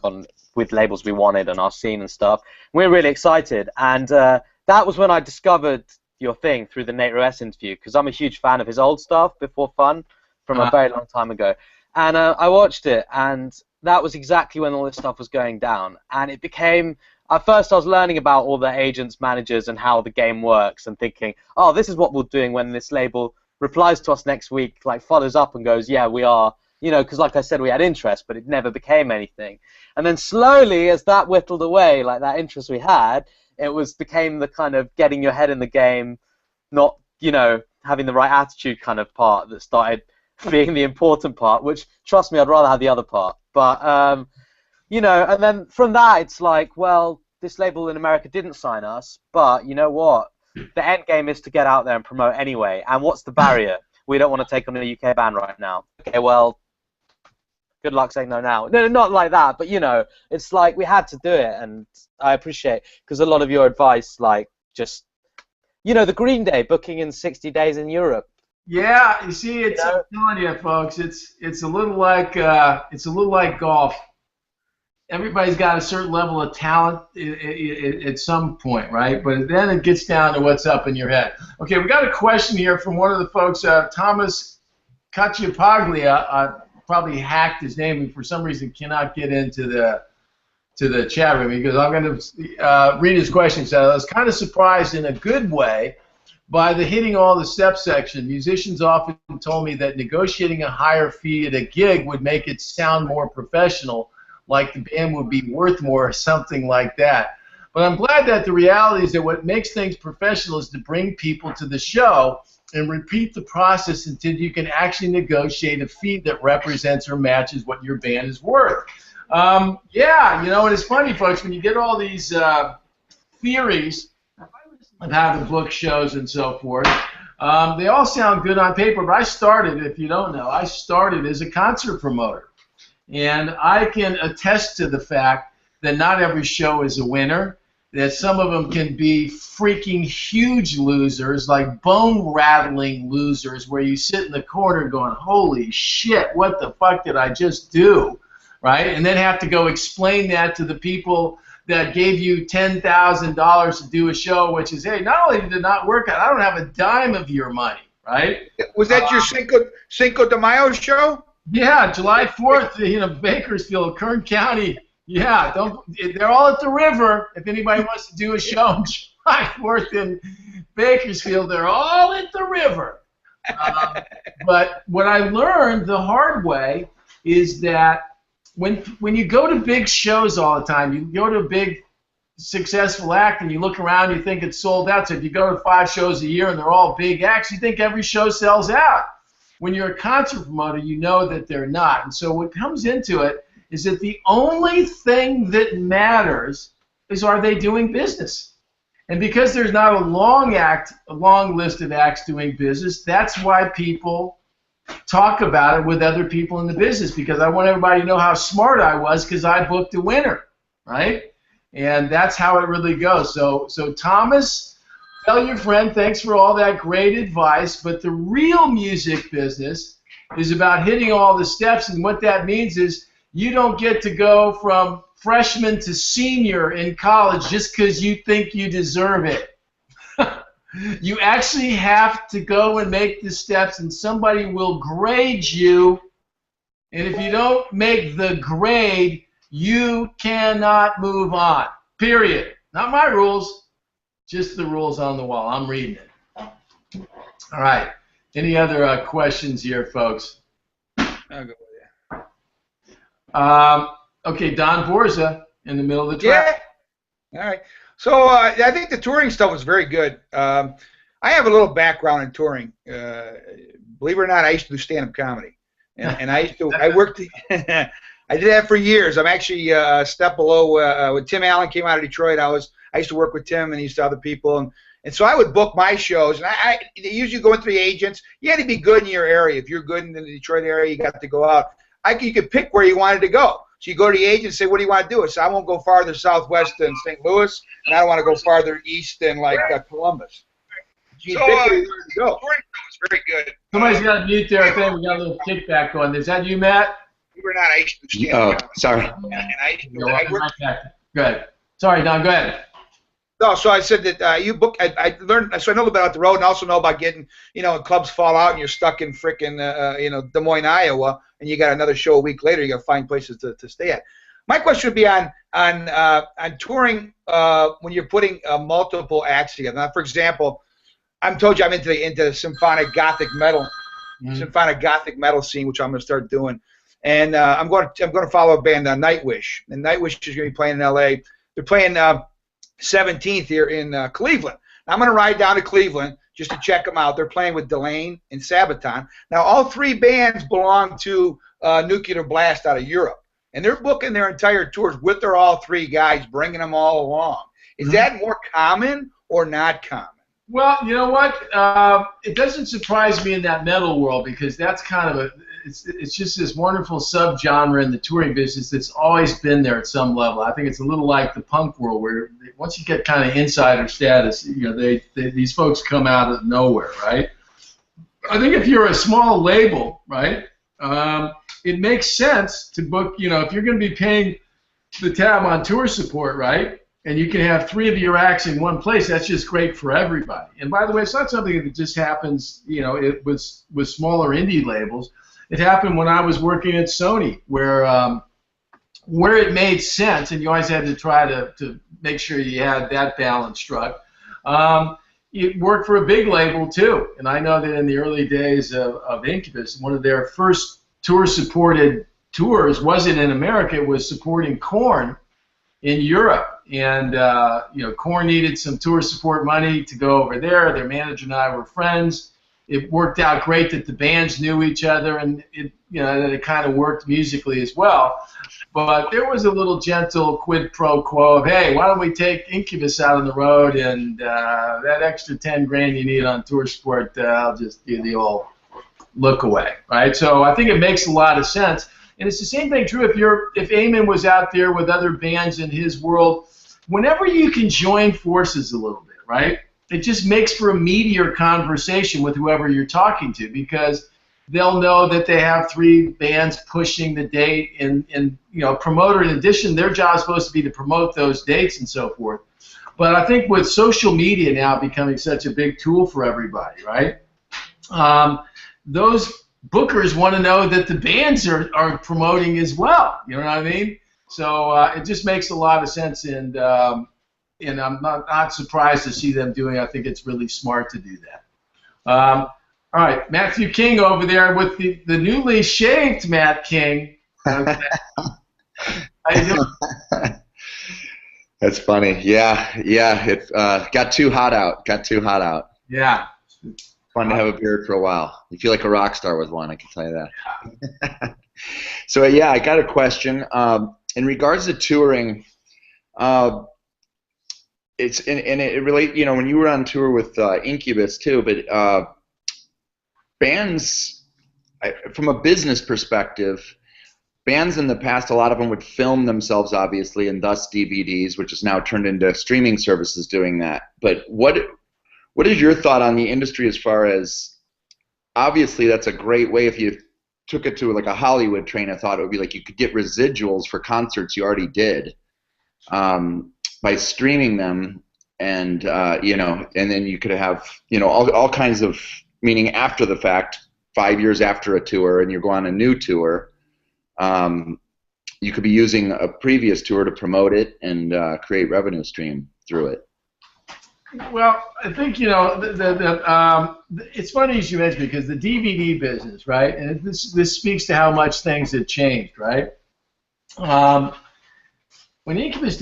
with labels we wanted and our scene and stuff. We were really excited, and that was when I discovered your thing through the Nate Ruess interview, because I'm a huge fan of his old stuff before Fun from a very long time ago, and I watched it, and that was exactly when all this stuff was going down, and it became. At first, I was learning about all the agents, managers, and how the game works, and thinking, oh, this is what we're doing when this label replies to us next week, like follows up and goes, yeah, we are, because like I said, we had interest, but it never became anything. And then slowly, as that whittled away, like that interest we had, it became the kind of getting your head in the game, not, having the right attitude kind of part that started being the important part, which, trust me, I'd rather have the other part. But, and then from that, it's like, well, this label in America didn't sign us, but you know what? The end game is to get out there and promote anyway. And what's the barrier? We don't want to take on a UK band right now. Okay, well, good luck saying no now. No, not like that, but it's like we had to do it, and I appreciate, because a lot of your advice, like just, the Green Day booking in 60 days in Europe. Yeah, you see, I'm telling you, folks, it's a little like golf. Everybody's got a certain level of talent at some point, right? But then it gets down to what's up in your head. Okay, we got a question here from one of the folks, Thomas Cacciapaglia. I probably hacked his name and for some reason cannot get into the chat room because I'm going to read his question. So I was kind of surprised in a good way by the hitting all the steps section. Musicians often told me that negotiating a higher fee at a gig would make it sound more professional, like the band would be worth more or something like that. But I'm glad that the reality is that what makes things professional is to bring people to the show and repeat the process until you can actually negotiate a fee that represents or matches what your band is worth. Yeah, and it's funny, folks, when you get all these theories of how to book shows and so forth, they all sound good on paper, but I started, if you don't know, I started as a concert promoter. And I can attest to the fact that not every show is a winner, that some of them can be freaking huge losers, like bone-rattling losers, where you sit in the corner going, holy shit, what the fuck did I just do, right? And then have to go explain that to the people that gave you $10,000 to do a show, which is, hey, not only did it not work out, I don't have a dime of your money, right? Was that your Cinco de Mayo show? Yeah, July 4th, Bakersfield, Kern County. Yeah, they're all at the river. If anybody wants to do a show on July 4th in Bakersfield, they're all at the river. But what I learned the hard way is that when you go to big shows all the time, you go to a big successful act and you look around, you think it's sold out. So if you go to 5 shows a year and they're all big acts, you think every show sells out. When you're a concert promoter, you know that they're not. And so what comes into it is that the only thing that matters is, are they doing business? And because there's not a long list of acts doing business, that's why people talk about it with other people in the business, because I want everybody to know how smart I was because I booked a winner, right? And that's how it really goes. So Thomas, tell your friend, thanks for all that great advice, but the real music business is about hitting all the steps, and what that means is you don't get to go from freshman to senior in college just because you think you deserve it. You actually have to go and make the steps, and somebody will grade you, and if you don't make the grade, you cannot move on, period. Not my rules. Just the rules on the wall. I'm reading it. All right. Any other questions here, folks? I'll go with you. Okay, Don Borza in the middle of the track. Yeah. All right. So I think the touring stuff was very good. I have a little background in touring. Believe it or not, I used to do stand-up comedy, and I worked. I did that for years. I'm actually a step below when Tim Allen came out of Detroit. I used to work with Tim, and he used to other people, and so I would book my shows. And I usually going through the agents. You had to be good in your area. If you're good in the Detroit area, you got to go out. You could pick where you wanted to go. So you go to the agent and say, what do you want to do? So I won't go farther southwest than St. Louis, and I don't want to go farther east than like Columbus. So you pick where you want to go. Touring was very good. Somebody's got to mute their thing. We got a little kickback going. Is that you, Matt? We're not. I used to stand. Oh, sorry. Go ahead. Sorry, Don. Go ahead. No, so I said that you book. I learned, so I know about the road, and also know about getting, clubs fall out, and you're stuck in frickin', Des Moines, Iowa, and you got another show a week later. You got to find places to stay at. My question would be on touring when you're putting multiple acts together. Now, for example, I'm told you I'm into the symphonic gothic metal, scene, which I'm going to start doing, and I'm going to follow a band, Nightwish, and Nightwish is going to be playing in L.A. They're playing 17th here in Cleveland. Now, I'm going to ride down to Cleveland just to check them out. They're playing with Delane and Sabaton. Now, all three bands belong to Nuclear Blast out of Europe, and they're booking their entire tours with their all three guys, bringing them all along. Is that more common or not common? Well, you know what? It doesn't surprise me in that metal world because that's kind of it's just this wonderful subgenre in the touring business that's always been there at some level. I think it's a little like the punk world where once you get kind of insider status, these folks come out of nowhere, right? I think if you're a small label, right, it makes sense to book, if you're going to be paying the tab on tour support, right, and you can have three of your acts in one place, that's just great for everybody. And by the way, it's not something that just happens, it was with smaller indie labels. It happened when I was working at Sony, where it made sense, and you always had to try to make sure you had that balance struck. It worked for a big label too, and I know that in the early days of Incubus, one of their first tour-supported tours wasn't in America; it was supporting Korn in Europe, and Korn needed some tour support money to go over there. Their manager and I were friends. It worked out great that the bands knew each other, and that it kind of worked musically as well. But there was a little gentle quid pro quo of, hey, why don't we take Incubus out on the road, and that extra 10 grand you need on tour support, I'll just do the old look away, right? So I think it makes a lot of sense. And it's the same thing true if Eamon was out there with other bands in his world. Whenever you can join forces a little bit, right? It just makes for a meatier conversation with whoever you're talking to because they'll know that they have three bands pushing the date and promoter. In addition, their job is supposed to be to promote those dates and so forth. But I think with social media now becoming such a big tool for everybody, right? Those bookers want to know that the bands are promoting as well. You know what I mean? So it just makes a lot of sense, and I'm not surprised to see them doing it. I think it's really smart to do that. All right, Matthew King over there with the newly shaved Matt King. Okay. How you doing? That's funny. Yeah. It got too hot out. Yeah. Fun to have a beard for a while. You feel like a rock star with one, I can tell you that. So yeah, I got a question. In regards to touring, it relates. When you were on tour with Incubus too, but bands, from a business perspective, bands in the past, a lot of them would film themselves, obviously, and thus DVDs, which is now turned into streaming services doing that. But what is your thought on the industry as far as, obviously that's a great way if you took it to like a Hollywood train of thought, it would be like you could get residuals for concerts you already did by streaming them, and and then you could have all kinds of, meaning after the fact, 5 years after a tour, and you're going on a new tour, you could be using a previous tour to promote it and create revenue stream through it. Well, I think it's funny as you mentioned because the DVD business, right? And this speaks to how much things have changed, right? when Incubus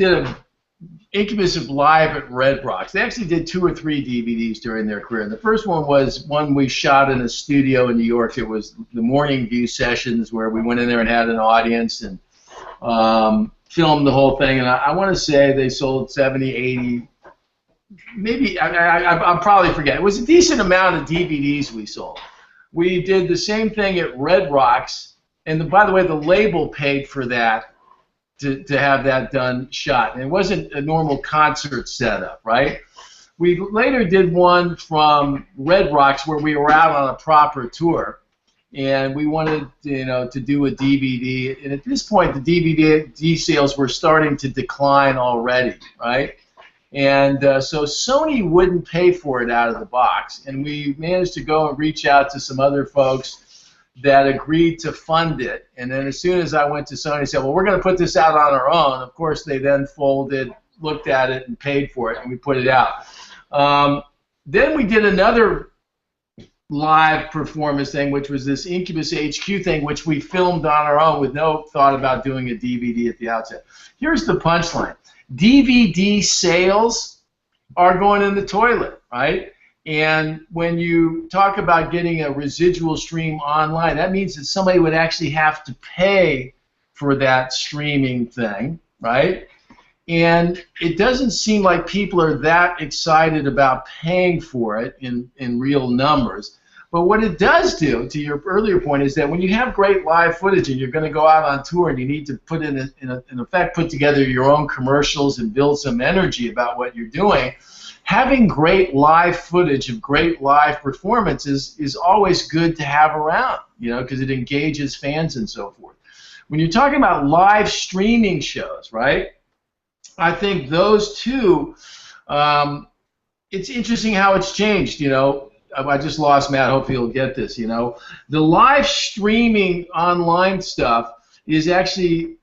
of Live at Red Rocks, they actually did 2 or 3 DVDs during their career. And the first one was one we shot in a studio in New York. It was the Morning View sessions where we went in there and had an audience and filmed the whole thing. And I want to say they sold 70, 80, maybe, I'll probably forget. It was a decent amount of DVDs we sold. We did the same thing at Red Rocks. And by the way, the label paid for that. To have that done shot. And it wasn't a normal concert setup, right? We later did one from Red Rocks where we were out on a proper tour, and we wanted to do a DVD. And at this point, the DVD sales were starting to decline already, right? And so Sony wouldn't pay for it out of the box, and we managed to go and reach out to some other folks that agreed to fund it. And then as soon as I went to Sony and said, well, we're going to put this out on our own, of course they then folded, looked at it, and paid for it, and we put it out. Then we did another live performance thing, which was this Incubus HQ thing, which we filmed on our own with no thought about doing a DVD at the outset. Here's the punchline. DVD sales are going in the toilet, right? And when you talk about getting a residual stream online, that means that somebody would actually have to pay for that streaming thing, right? And it doesn't seem like people are that excited about paying for it in real numbers. But what it does do, to your earlier point, is that when you have great live footage and you're going to go out on tour and you need to put in effect, put together your own commercials and build some energy about what you're doing, having great live footage of great live performances is always good to have around, because it engages fans and so forth. When you're talking about live streaming shows, right, I think those two, it's interesting how it's changed, I just lost Matt, hopefully he'll get this, The live streaming online stuff is actually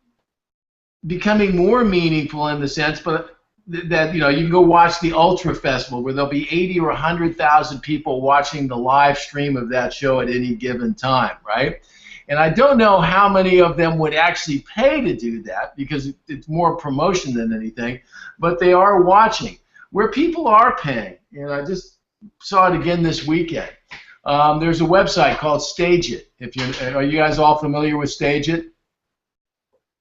becoming more meaningful in the sense, but that you can go watch the Ultra Festival where there'll be 80 or 100,000 people watching the live stream of that show at any given time, right? And I don't know how many of them would actually pay to do that because it's more promotion than anything, but they are watching. Where people are paying, and I just saw it again this weekend. There's a website called Stage It. Are you guys all familiar with Stage It?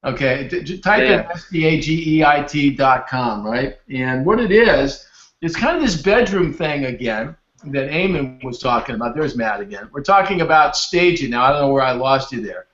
Okay, type in STAGEIT.com, right? And what it is, it's kind of this bedroom thing again that Eamon was talking about. There's Matt again. We're talking about Stage It. Now, I don't know where I lost you there.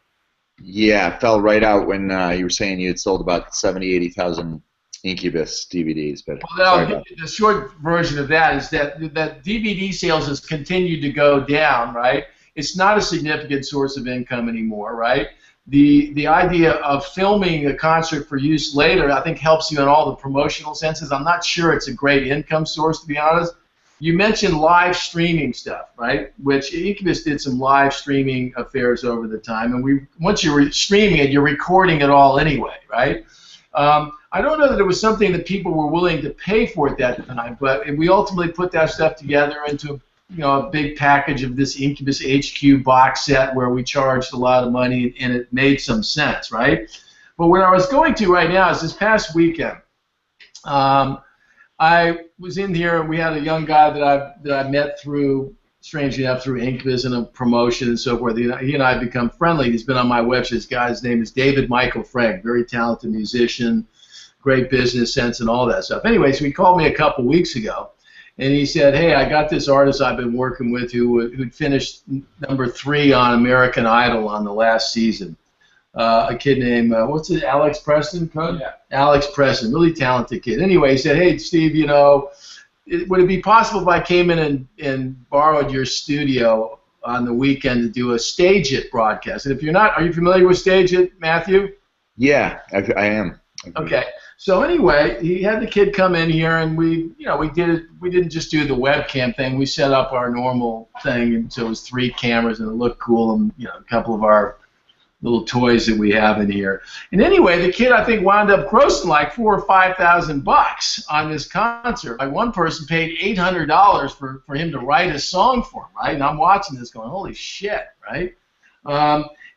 Yeah, it fell right out when you were saying you had sold about 70,000, 80,000 Incubus DVDs. But well, the short version of that is that DVD sales has continued to go down, right? It's not a significant source of income anymore, right? The idea of filming a concert for use later, I think, helps you in all the promotional senses. I'm not sure it's a great income source, to be honest. You mentioned live streaming stuff, right? Which Incubus did some live streaming affairs over the time, and once you're streaming it, you're recording it all anyway, right? I don't know that it was something that people were willing to pay for at that time, but we ultimately put that stuff together into a big package of this Incubus HQ box set where we charged a lot of money, and it made some sense, right? But what I was going to right now is this past weekend, I was in here and we had a young guy that I met through, strangely enough, through Incubus and a promotion and so forth. He and I have become friendly. He's been on my website. This guy's name is David Michael Frank, very talented musician, great business sense and all that stuff. Anyway, so he called me a couple weeks ago. And he said, hey, I got this artist I've been working with who'd finished #3 on American Idol on the last season. A kid named, what's it, Alex Preston? Yeah. Alex Preston, really talented kid. Anyway, he said, hey, Steve, would it be possible if I came in and borrowed your studio on the weekend to do a Stage It broadcast? And if you're not, are you familiar with Stage It, Matthew? Yeah, I am. Okay. So anyway, he had the kid come in here, and we did it. We didn't just do the webcam thing. We set up our normal thing, and so it was 3 cameras, and it looked cool, and a couple of our little toys that we have in here. And anyway, the kid I think wound up grossing like $4,000 or $5,000 on this concert. Like one person paid $800 for him to write a song for him, right? And I'm watching this going, holy shit, right?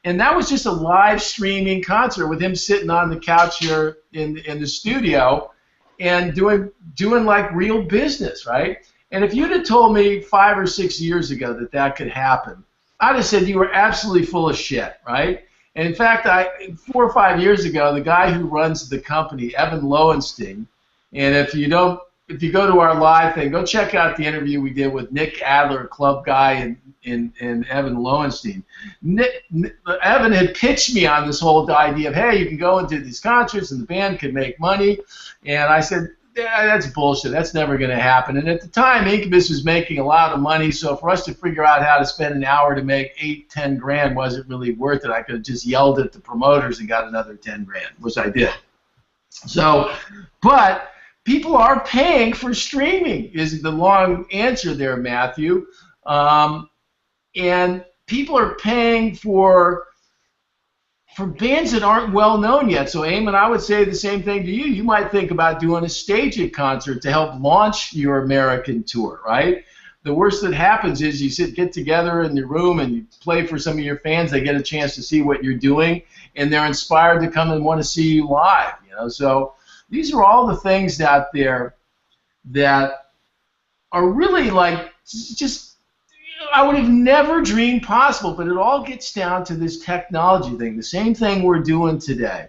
And that was just a live streaming concert with him sitting on the couch here in the studio and doing like real business, right? And if you'd have told me 5 or 6 years ago that that could happen, I'd have said you were absolutely full of shit, right? And in fact, 4 or 5 years ago, the guy who runs the company, Evan Lowenstein, and if you go to our live thing, go check out the interview we did with Nick Adler, club guy, and Evan Lowenstein. Evan had pitched me on this whole idea of, hey, you can go into these concerts and the band could make money. And I said, yeah, that's bullshit. That's never going to happen. And at the time, Incubus was making a lot of money, so for us to figure out how to spend an hour to make 8-10 grand wasn't really worth it. I could have just yelled at the promoters and got another 10 grand, which I did. So, but people are paying for streaming is the long answer there, Matthew. And people are paying for bands that aren't well known yet. So, Eamon, I would say the same thing to you. You might think about doing a staging concert to help launch your American tour, right? The worst that happens is you get together in your room and you play for some of your fans. They get a chance to see what you're doing, and they're inspired to come and want to see you live. So these are all the things out there that are really like just I would have never dreamed possible, but it all gets down to this technology thing. The same thing we're doing today.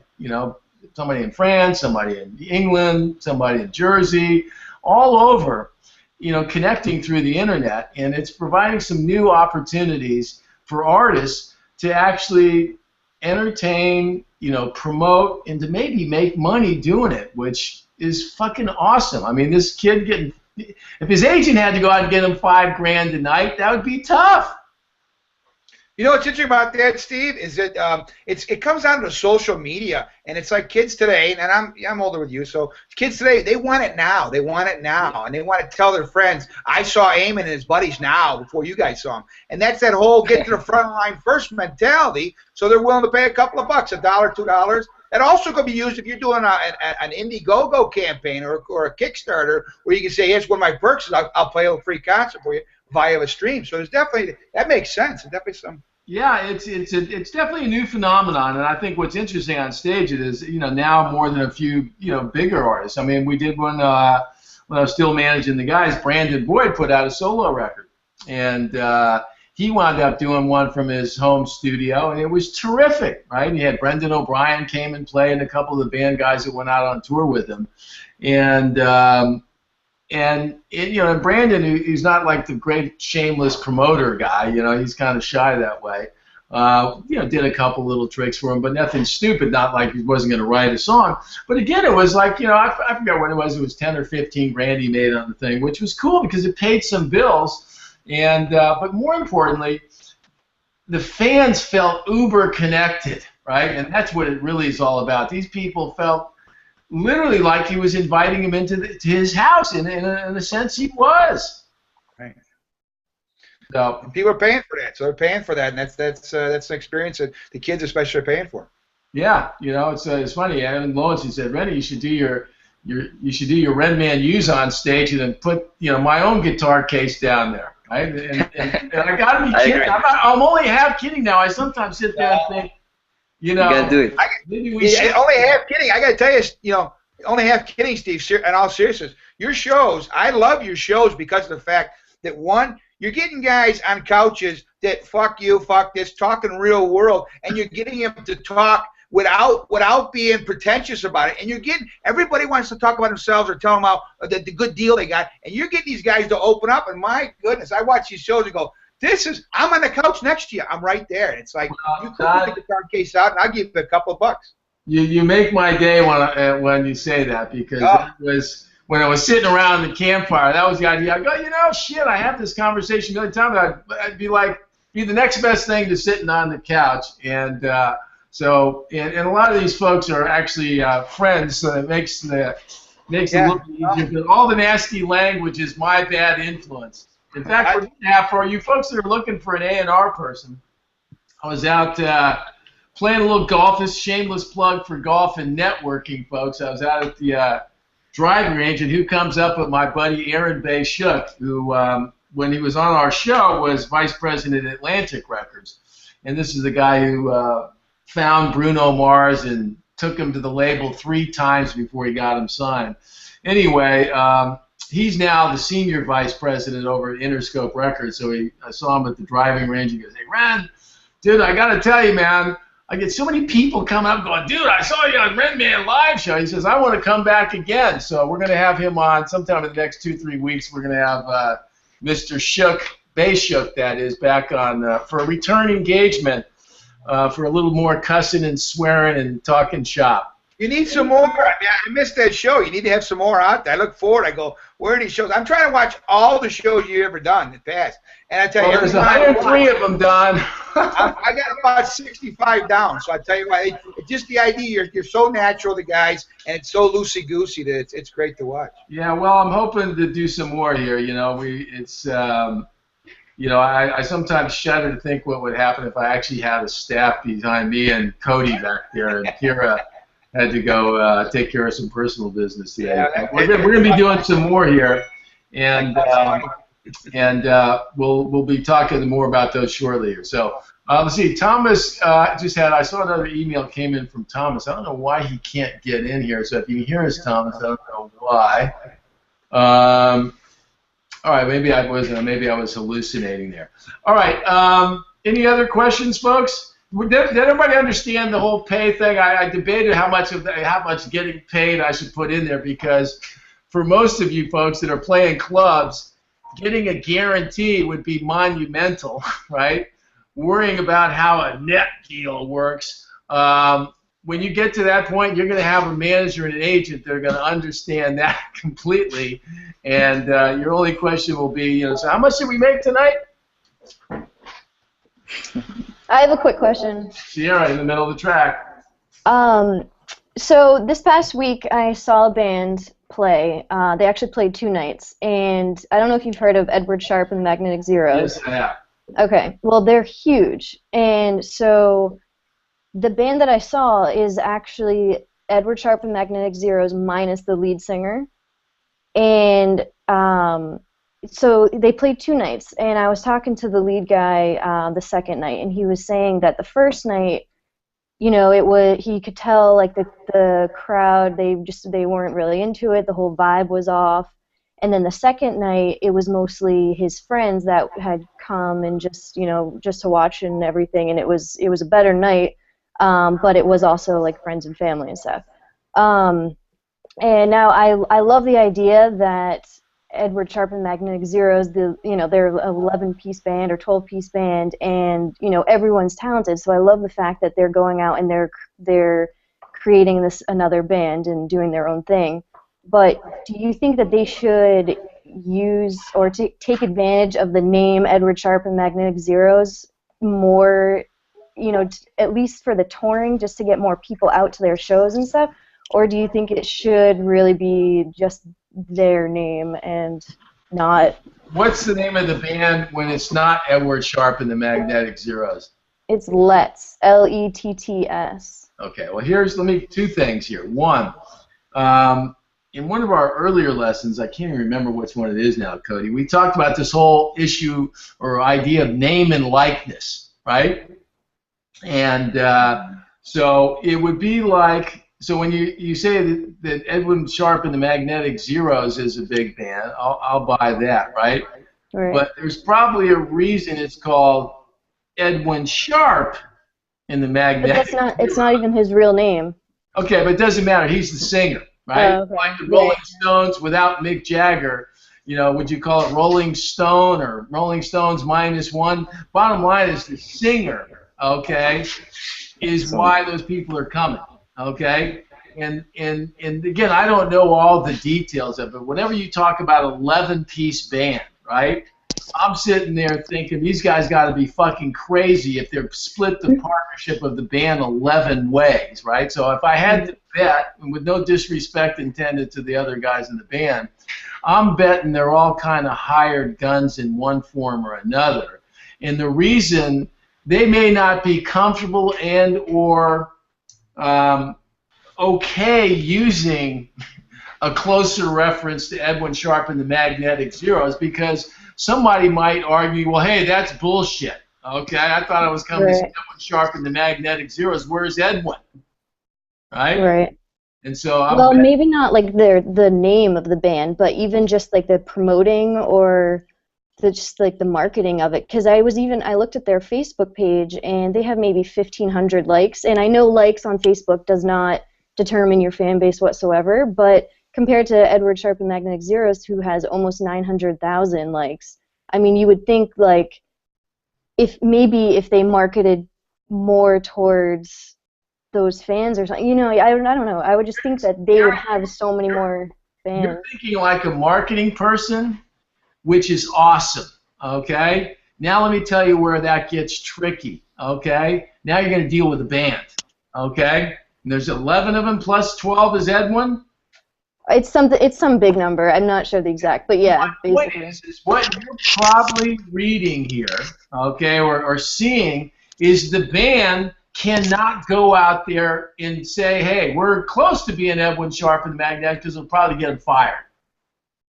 Somebody in France, somebody in England, somebody in Jersey, all over, connecting through the internet, and it's providing some new opportunities for artists to actually entertain, promote, and to maybe make money doing it, which is fucking awesome. I mean, this kid if his agent had to go out and get him $5 grand a night, that would be tough. What's interesting about that, Steve, is that it comes down to social media, and it's like kids today, and I'm older with you, so kids today, they want it now. They want it now, and they want to tell their friends, I saw Eamon and his buddies now before you guys saw him. And that's that whole get to the front line first mentality, so they're willing to pay a couple of bucks, $1, $2. That also could be used if you're doing an Indiegogo campaign or a Kickstarter where you can say, here's one of my perks, I'll play a free concert for you via a stream. So there's definitely, that makes sense. There's definitely some. Yeah, it's definitely a new phenomenon, and I think what's interesting on stage is now more than a few bigger artists. I mean, we did one when I was still managing the guys. Brandon Boyd put out a solo record, and he wound up doing one from his home studio, and it was terrific, right? He had Brendan O'Brien came and played, and a couple of the band guys that went out on tour with him, and Brandon, who's not like the great shameless promoter guy, he's kind of shy that way. Did a couple little tricks for him, but nothing stupid. Not like he wasn't going to write a song. But again, it was like I forgot what it was. It was 10 or 15 grand he made on the thing, which was cool because it paid some bills. And but more importantly, the fans felt uber connected, right? And that's what it really is all about. These people felt literally like he was inviting him to his house, and in a sense he was. Right. So people are paying for that, so they're paying for that, and that's an experience that the kids especially are paying for. Yeah, it's funny. Evan Lowenstein said, "Rennie, you should do your Renman U's on stage, and then put my own guitar case down there." Right? And I gotta be kidding. I'm only half kidding now. I sometimes sit there and think, you gotta do it. Only half kidding. I gotta tell you, only half kidding, Steve. In all seriousness, your shows, I love your shows because of the fact that one, you're getting guys on couches that fuck you, fuck this, talking real world, and you're getting them to talk without being pretentious about it. And you're getting, everybody wants to talk about themselves or tell them how the good deal they got, and you're getting these guys to open up. And my goodness, I watch these shows and go, I'm on the couch next to you. I'm right there. And it's like, you could put the guitar case out, and I'll give you a couple of bucks. You make my day when you say that, because that was when I was sitting around the campfire. That was the idea. I go, shit, I have this conversation all the time. I'd be the next best thing to sitting on the couch. And so a lot of these folks are actually friends, so it makes it look easier. But all the nasty language is my bad influence. In fact, we're going to have, for you folks that are looking for an A&R person, I was out playing a little golf. This shameless plug for golf and networking, folks. I was out at the driving range, and who comes up with my buddy Aaron Bay Shook, who, when he was on our show, was vice president at Atlantic Records. and this is the guy who found Bruno Mars and took him to the label 3 times before he got him signed. Anyway, he's now the senior vice president over at Interscope Records. So I saw him at the driving range. He goes, "Hey, Ren, dude, I got to tell you, man, I get so many people coming up going, dude, I saw you on Renman Live show." He says, "I want to come back again." So we're going to have him on sometime in the next 2-3 weeks. We're going to have Mr. Shook, Bay Shook, that is, back on for a return engagement for a little more cussing and swearing and talking shop. You need some more. I mean, I missed that show. You need to have some more out there. I look forward. I go, where are these shows? I'm trying to watch all the shows you've ever done in the past. And I tell you, there's 103 of them, Don. I got about 65 down. So I tell you what, it's just the idea. You're so natural to guys, and it's so loosey-goosey that it's great to watch. Yeah, well, I'm hoping to do some more here. You know, I sometimes shudder to think what would happen if I actually had a staff behind me and Cody back there, and Kira had to go take care of some personal business today. Yeah, we're going to be doing some more here, and we'll be talking more about those shortly here. So let's see. Thomas I saw another email came in from Thomas. I don't know why he can't get in here. So if you can hear us, Thomas, I don't know why. All right, maybe I was hallucinating there. All right, any other questions, folks? Did everybody understand the whole pay thing? I debated how much getting paid I should put in there, because for most of you folks that are playing clubs, getting a guarantee would be monumental, right? Worrying about how a net deal works. When you get to that point, you're going to have a manager and an agent that are going to understand that completely, and your only question will be, so how much did we make tonight? I have a quick question. Sierra, in the middle of the track. So this past week I saw a band play. They actually played 2 nights, and I don't know if you've heard of Edward Sharpe and the Magnetic Zeros. Yes, I have. Okay, well, they're huge, and so the band that I saw is actually Edward Sharpe and Magnetic Zeros minus the lead singer, and so they played 2 nights, and I was talking to the lead guy the second night, and he was saying that the first night, he could tell like the crowd, they weren't really into it, the whole vibe was off, and then the second night it was mostly his friends that had come and just to watch and everything, and it was a better night, but it was also like friends and family and stuff. And now I love the idea that Edward Sharpe and Magnetic Zeros, they're an 11-piece band or 12-piece band, and everyone's talented. So I love the fact that they're going out and they're creating another band and doing their own thing. But do you think that they should use or take advantage of the name Edward Sharpe and Magnetic Zeros more, at least for the touring, just to get more people out to their shows and stuff? Or do you think it should really be just their name and not... What's the name of the band when it's not Edward Sharpe and the Magnetic Zeros? It's Letts, Letts. Okay, well let me 2 things here. One, in one of our earlier lessons, I can't even remember which one it is now, Cody, we talked about this whole issue or idea of name and likeness, right? And so it would be like, so when you say that Edwin Sharpe and the Magnetic Zeros is a big band, I'll buy that, right? Right. But there's probably a reason it's called Edwin Sharpe and the Magnetic. But it's not even his real name. Okay, but it doesn't matter. He's the singer, right? Okay. Like the Rolling Stones without Mick Jagger. Would you call it Rolling Stone or Rolling Stones -1? Bottom line is the singer, okay, is why those people are coming. Okay, and again, I don't know all the details of it. Whenever you talk about 11-piece band, right? I'm sitting there thinking these guys got to be fucking crazy if they're split the partnership of the band 11 ways, right? So if I had to bet, and with no disrespect intended to the other guys in the band, I'm betting they're all kind of hired guns in one form or another. And the reason they may not be comfortable and or okay using a closer reference to Edwin Sharpe and the Magnetic Zeros, because somebody might argue, well, hey, that's bullshit, Okay, I thought I was coming to see Edwin Sharp and the Magnetic Zeros. Where's Edwin? Right? Right. And so well, maybe not like the name of the band, but even just like the promoting or just like the marketing of it. Because I looked at their Facebook page and they have maybe 1,500 likes. And I know likes on Facebook does not determine your fan base whatsoever, but compared to Edward Sharp and Magnetic Zeros, who has almost 900,000 likes, I mean, you would think like if they marketed more towards those fans or something, I don't know. I would just think that they would have so many more fans. You're thinking like a marketing person, which is awesome, okay? Now let me tell you where that gets tricky, okay? Now you're going to deal with a band, okay? And there's 11 of them plus 12 is Edwin. It's some big number. I'm not sure the exact, but yeah, My basically. point is what you're probably reading here, okay, or seeing is the band cannot go out there and say, hey, we're close to being Edwin Sharp and the Magnetic because it'll probably get them fired.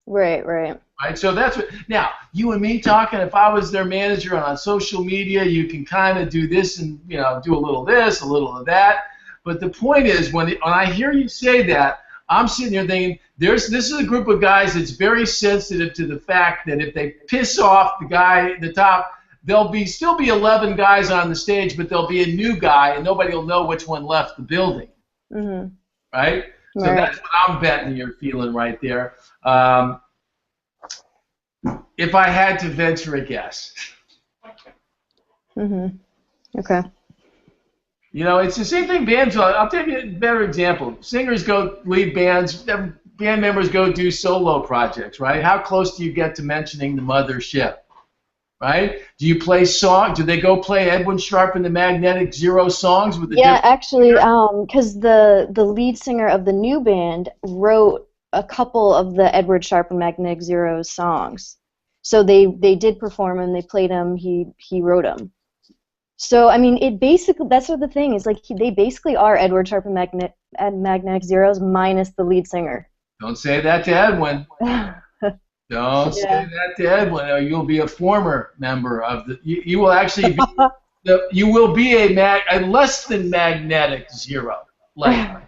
Right. Right, so that's what. Now, you and me talking. If I was their manager on social media, you can kind of do this and do a little of this, a little of that. But the point is, when I hear you say that, I'm sitting here thinking, this is a group of guys that's very sensitive to the fact that if they piss off the guy at the top, there'll still be 11 guys on the stage, but there'll be a new guy, and nobody will know which one left the building. Mm-hmm. Right? So Right. that's what I'm betting you're feeling right there. If I had to venture a guess. Mm-hmm. Okay. It's the same thing bands. I'll take you a better example. Singers lead bands, band members go do solo projects, right? How close do you get to mentioning the mothership, right? Do you play songs? Do they go play Edwin Sharp and the Magnetic Zero songs with the actually, because the lead singer of the new band wrote a couple of the Edward Sharp and Magnetic Zeros songs. So they did perform them, they played them, he wrote them. So, I mean, that's what the thing is, like, they basically are Edward Sharp and Magnetic Zeros minus the lead singer. Don't say that to Edwin. Don't say that to Edwin, or you'll be a former member of the. You will actually be. You will be a less than magnetic zero. Like.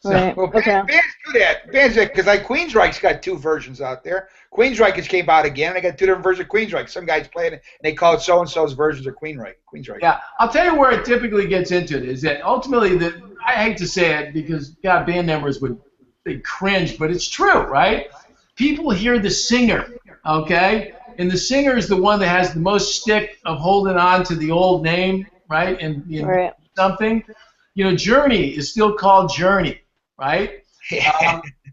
Right. Well, Okay. bands do that. Bands because like Queensryche's got 2 versions out there. Queensryche just came out again. They got 2 different versions of Queensryche. Some guys playing it, and they call it so and so's versions of Queensryche. Yeah, I'll tell you where it typically gets into it is that ultimately I hate to say it because band members they cringe, but it's true, right? People hear the singer, okay, and the singer is the one that has the most stick of holding on to the old name, right? And Right. something, Journey is still called Journey. Right?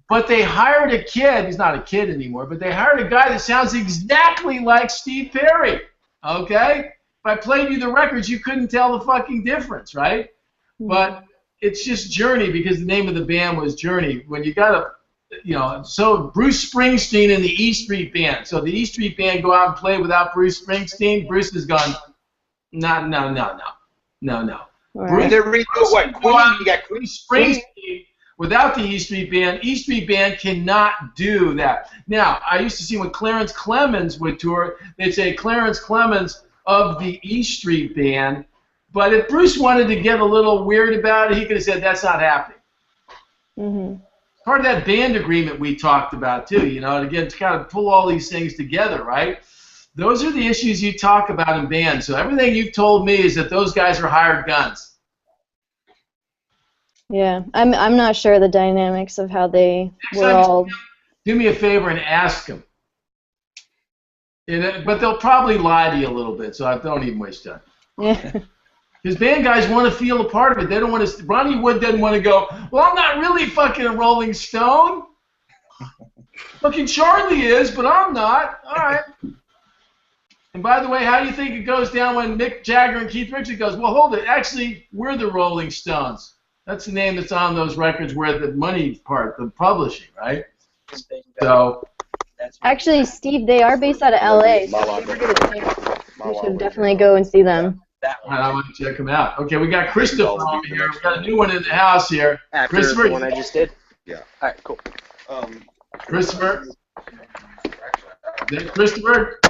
But they hired a kid. He's not a kid anymore, but they hired a guy that sounds exactly like Steve Perry. Okay? If I played you the records, you couldn't tell the fucking difference, right? But it's just Journey because the name of the band was Journey. When you got so Bruce Springsteen and the E Street Band. So the E Street Band go out and play without Bruce Springsteen. Bruce has gone, no. Right. They're redoing what? Queen? You got Queen Springsteen. Without the E Street Band cannot do that. Now, I used to see when Clarence Clemens would tour, they'd say Clarence Clemens of the E Street Band, but if Bruce wanted to get a little weird about it, he could have said that's not happening. Mm-hmm. Part of that band agreement we talked about too, and again, to kind of pull all these things together, right? Those are the issues you talk about in bands. So everything you've told me is that those guys are hired guns. Yeah, I'm not sure the dynamics of how they were all. Do me a favor and ask them. But they'll probably lie to you a little bit, so I don't even waste time. Yeah. Because band guys want to feel a part of it. They don't want to. Ronnie Wood doesn't want to go, well, I'm not really fucking a Rolling Stone. Fucking Charlie is, but I'm not. All right. And by the way, how do you think it goes down when Mick Jagger and Keith Richards goes, well, hold it. Actually, we're the Rolling Stones. That's the name that's on those records where the money part, the publishing, right? So. Actually, Steve, they are based out of LA, so if you ever get a chance, you should definitely go and see them. I want to check them out. Okay, we got Christopher over here. We got a new one in the house here. After Christopher, the one I just did? Yeah. All right, cool. Christopher? Is that Christopher?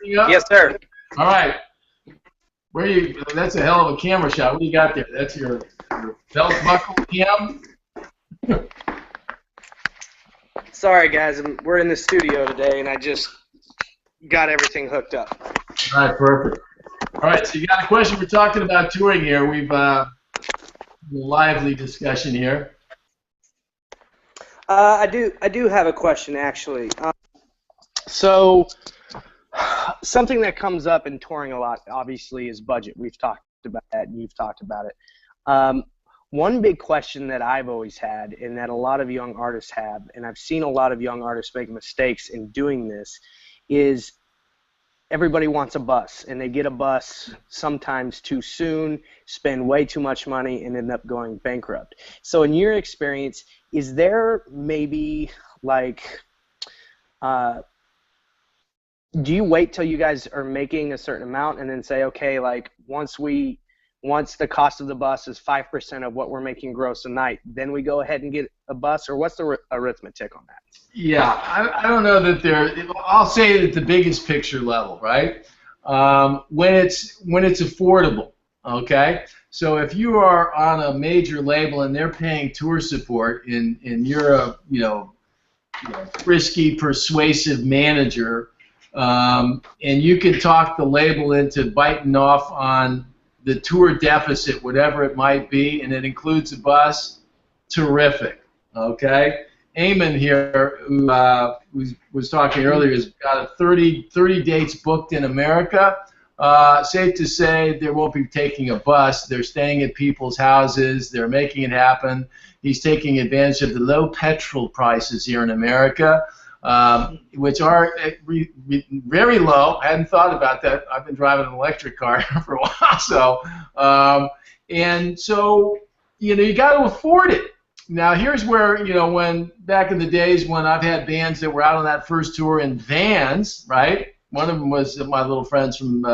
Yes, sir. All right. Where you? That's a hell of a camera shot. What do you got there? That's your belt buckle cam. Sorry, guys. We're in the studio today, and I just got everything hooked up. All right, perfect. All right, so you got a question. We're talking about touring here. We've lively discussion here. I do have a question actually. So something that comes up in touring a lot, obviously, is budget. We've talked about that, and you've talked about it. One big question that I've always had, and that a lot of young artists have, and I've seen a lot of young artists make mistakes in doing this, is everybody wants a bus, and they get a bus sometimes too soon, spend way too much money, and end up going bankrupt. So in your experience, is there maybe like, do you wait till you guys are making a certain amount and then say, okay, like once the cost of the bus is 5% of what we're making gross a night, then we go ahead and get a bus, or what's the arithmetic on that? Yeah, I don't know that I'll say it at the biggest picture level, right? When it's affordable, okay? So if you are on a major label and they're paying tour support and you're a frisky, persuasive manager, and you can talk the label into biting off on the tour deficit, whatever it might be, and it includes a bus, terrific, okay? Eamon here, who was talking earlier, has got 30 dates booked in America. Safe to say they won't be taking a bus. They're staying at people's houses. They're making it happen. He's taking advantage of the low petrol prices here in America, which are very low. I hadn't thought about that. I've been driving an electric car for a while. And so, you got to afford it. Now, here's where, when back in the days when I've had bands that were out on that first tour in vans, right? One of them was my little friends from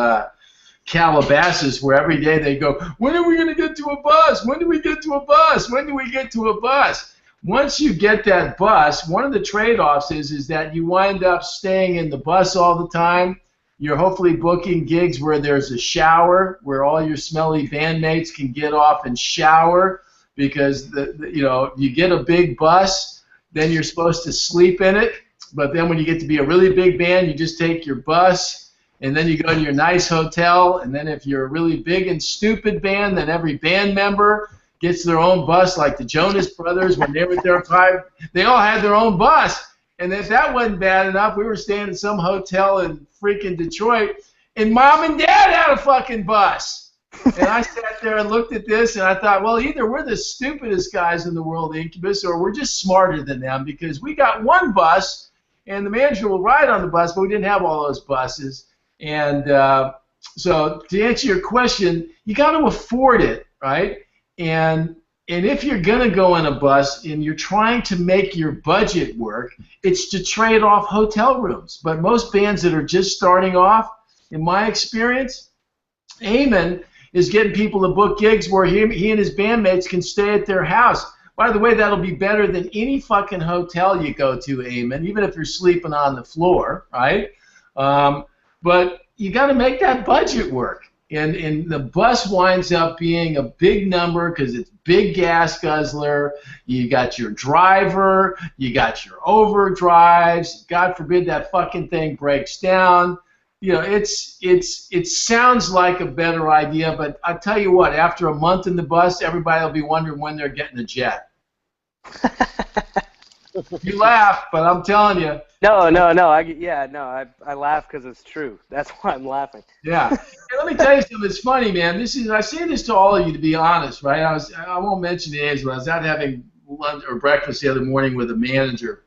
Calabasas, where every day they go, when are we going to get to a bus? When do we get to a bus? When do we get to a bus? Once you get that bus, one of the trade-offs is that you wind up staying in the bus all the time. You're hopefully booking gigs where there's a shower, where all your smelly bandmates can get off and shower. Because you get a big bus, then you're supposed to sleep in it. But then when you get to be a really big band, you just take your bus, and then you go to your nice hotel. And then if you're a really big and stupid band, then every band member gets their own bus, like the Jonas Brothers when they were at their prime. They all had their own bus. And if that wasn't bad enough, we were staying in some hotel in freaking Detroit, and Mom and Dad had a fucking bus. And I sat there and looked at this, and I thought, well, either we're the stupidest guys in the world, Incubus, or we're just smarter than them, because we got one bus, and the manager will ride on the bus, but we didn't have all those buses. And so to answer your question, you got to afford it, right? And if you're going to go in a bus and you're trying to make your budget work, it's to trade off hotel rooms. But most bands that are just starting off, in my experience, Eamon is getting people to book gigs where he and his bandmates can stay at their house. By the way, that'll be better than any fucking hotel you go to, Eamon, even if you're sleeping on the floor, right? But you got to make that budget work. And the bus winds up being a big number because it's big gas guzzler. You got your driver, you got your overdrives. God forbid that fucking thing breaks down. It sounds like a better idea, but I tell you what, after a month in the bus, everybody will be wondering when they're getting a jet. You laugh, but I'm telling you. No. I laugh because it's true. That's why I'm laughing. Yeah. Hey, let me tell you something. It's funny, man. I say this to all of you to be honest, right? I won't mention names, but I was out having lunch or breakfast the other morning with a manager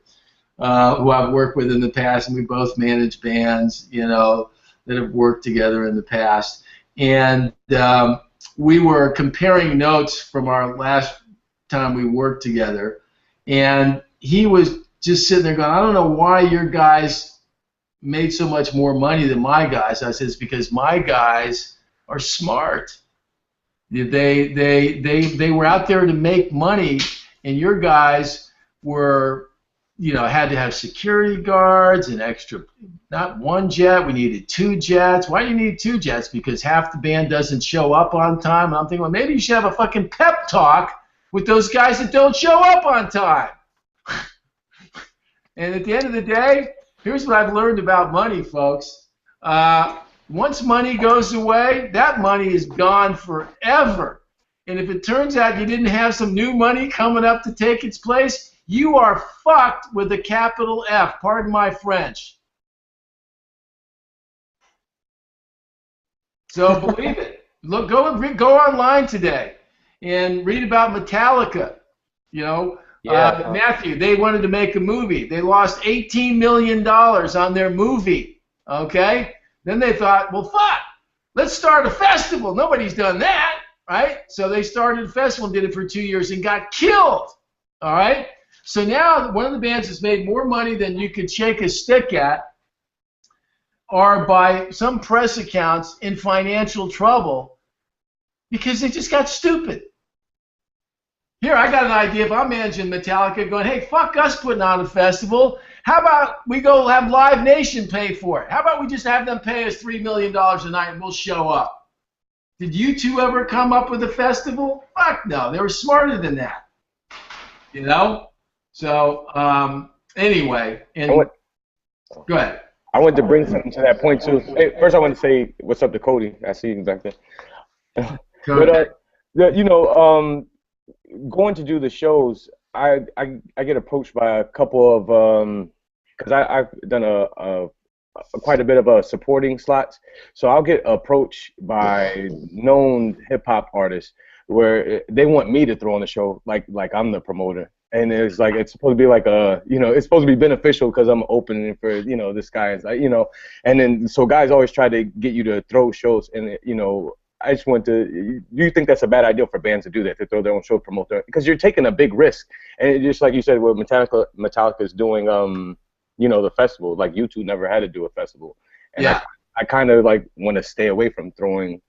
who I've worked with in the past, and we both manage bands, that have worked together in the past. And we were comparing notes from our last time we worked together, and he was just sitting there going, I don't know why your guys made so much more money than my guys. I said, it's because my guys are smart. They were out there to make money, and your guys were had to have security guards and extra, not one jet, we needed 2 jets. Why do you need 2 jets? Because half the band doesn't show up on time. And I'm thinking, well, maybe you should have a fucking pep talk with those guys that don't show up on time. And at the end of the day, here's what I've learned about money, folks. Once money goes away, that money is gone forever. And if it turns out you didn't have some new money coming up to take its place, you are fucked with a capital F. Pardon my French. So believe it. Look, go online today and read about Metallica. Matthew, they wanted to make a movie. They lost $18 million on their movie. Okay? Then they thought, well, fuck, let's start a festival. Nobody's done that, right? So they started a festival and did it for 2 years and got killed. All right? So now one of the bands that's made more money than you could shake a stick at are, by some press accounts, in financial trouble because they just got stupid. Here, I got an idea. If I'm managing Metallica, going, hey, fuck us putting on a festival. How about we go have Live Nation pay for it? How about we just have them pay us $3 million a night and we'll show up? Did you two ever come up with a festival? Fuck no. They were smarter than that. So, anyway. Go ahead. I wanted to bring something to that point, too. Hey, first, I want to say what's up to Cody. I see you back there. But, going to do the shows, I get approached by a couple of because I've done quite a bit of supporting slots, so I'll get approached by known hip hop artists where they want me to throw on the show like I'm the promoter, and it's like it's supposed to be like it's supposed to be beneficial because I'm opening for this guy is like and then so guys always try to get you to throw shows, and I just want to. Do you think that's a bad idea for bands to do that, to throw their own show, promote their? Because you're taking a big risk, and just like you said, what Metallica's doing, the festival. Like U2 never had to do a festival, and yeah. I kind of like want to stay away from throwing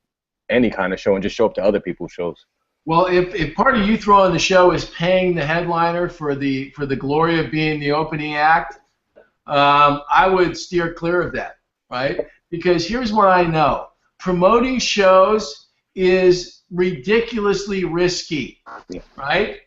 any kind of show and just show up to other people's shows. Well, if part of you throwing the show is paying the headliner for the glory of being the opening act, I would steer clear of that, right? Because here's what I know. Promoting shows is ridiculously risky, right?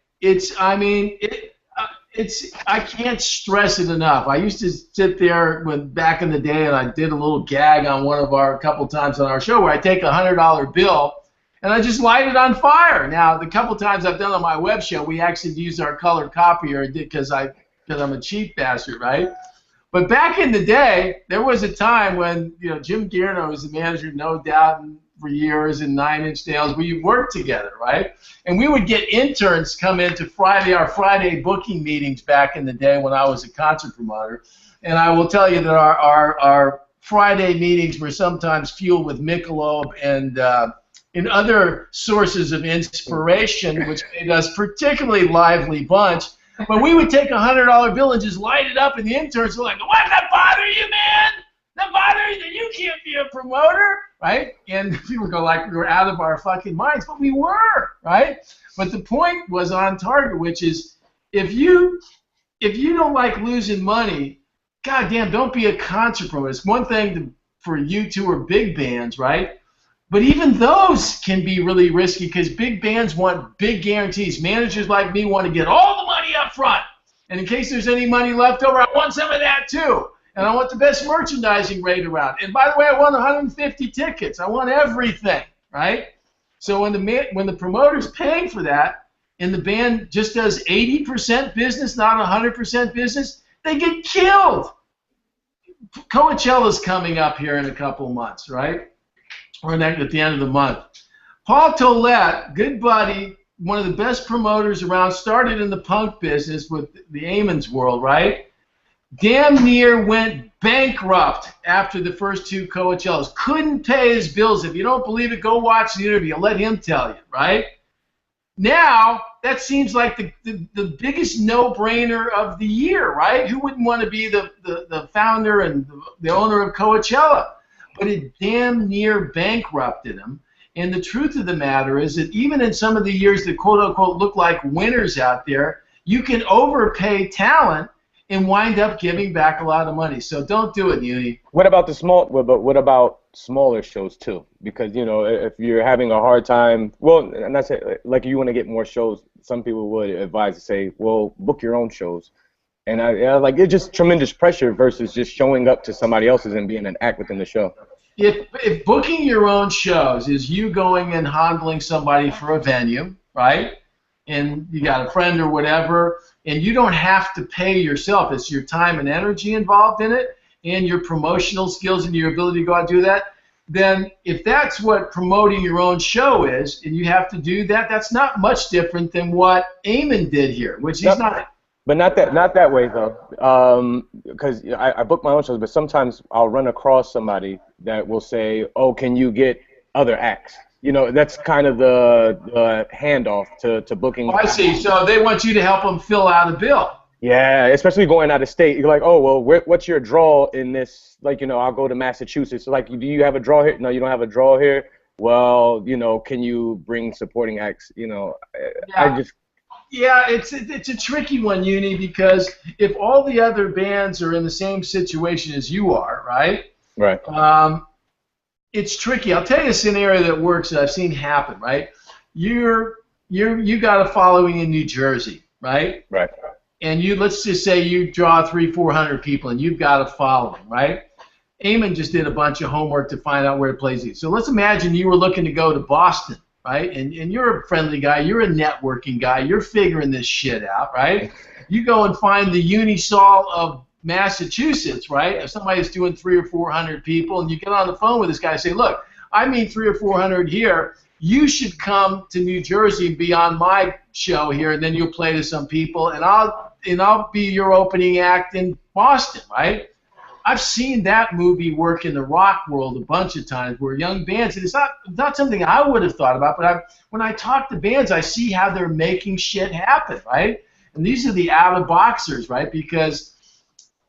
I can't stress it enough. I used to sit there back in the day, and I did a little gag on a couple times on our show where I take a $100 bill and I just light it on fire. Now, the couple times I've done on my web show, we actually used our color copier because I'm a cheap bastard, right? But back in the day, there was a time when Jim Gierno was the manager, no doubt, for years, and 9 Inch Nails. We worked together, right? And we would get interns come into our Friday booking meetings back in the day when I was a concert promoter. And I will tell you that our Friday meetings were sometimes fueled with Michelob and other sources of inspiration, which made us a particularly lively bunch. But we would take a $100 bill and just light it up, and the interns were like, "What? That bother you, man? That bother you? You can't be a promoter, right?" And people go like we were out of our fucking minds, but we were, right? But the point was on target, which is if you don't like losing money, goddamn, don't be a concert promoter. It's one thing for U2 or big bands, right? But even those can be really risky because big bands want big guarantees. Managers like me want to get all the money up front. And in case there's any money left over, I want some of that too. And I want the best merchandising rate around. And by the way, I want 150 tickets. I want everything, right? So when the promoter's paying for that and the band just does 80% business, not 100% business, they get killed. Coachella's coming up here in a couple months, right? Or at the end of the month. Paul Tollett, good buddy, one of the best promoters around, started in the punk business with the Amon's World, right? Damn near went bankrupt after the first 2 Coachellas. Couldn't pay his bills. If you don't believe it, go watch the interview. I'll let him tell you, right? Now, that seems like the biggest no-brainer of the year, right? Who wouldn't want to be the founder and the owner of Coachella? But it damn near bankrupted him. And the truth of the matter is that even in some of the years that quote-unquote look like winners out there, you can overpay talent and wind up giving back a lot of money. So don't do it, Uni. What about but what about smaller shows too? Because if you're having a hard time, well, and that's it, like you want to get more shows. Some people would advise to say, well, book your own shows. And like it's just tremendous pressure versus just showing up to somebody else's and being an act within the show. If booking your own shows is you going and handling somebody for a venue, right? And you got a friend or whatever, and you don't have to pay yourself. It's your time and energy involved in it, and your promotional skills and your ability to go out and do that. Then if that's what promoting your own show is, and you have to do that, that's not much different than what Eamon did here, which he's not. But not that way though, because I book my own shows. But sometimes I'll run across somebody that will say, "Oh, can you get other acts?" That's kind of the handoff to booking. Oh, I see. So they want you to help them fill out a bill. Yeah, especially going out of state. You're like, "Oh, well, what's your draw in this?" Like, I'll go to Massachusetts. Like, do you have a draw here? No, you don't have a draw here. Well, can you bring supporting acts? Yeah. I just. Yeah, it's a tricky one, Uni, because if all the other bands are in the same situation as you are, right? Right. It's tricky. I'll tell you a scenario that works that I've seen happen, right? You got a following in New Jersey, right? Right. And let's just say you draw 300-400 people, and you've got a following, right? Eamon just did a bunch of homework to find out where to place these. So let's imagine you were looking to go to Boston. Right, and you're a friendly guy, you're a networking guy, you're figuring this shit out, right? You go and find the Unisol of Massachusetts, right? If somebody's doing 300 or 400 people, and you get on the phone with this guy and say, look, I mean 300 or 400 here, you should come to New Jersey and be on my show here, and then you'll play to some people, and I'll be your opening act in Boston, right? I've seen that movie work in the rock world a bunch of times where young bands, and it's not something I would have thought about, but when I talk to bands, I see how they're making shit happen, right? And these are the out-of-boxers, right? Because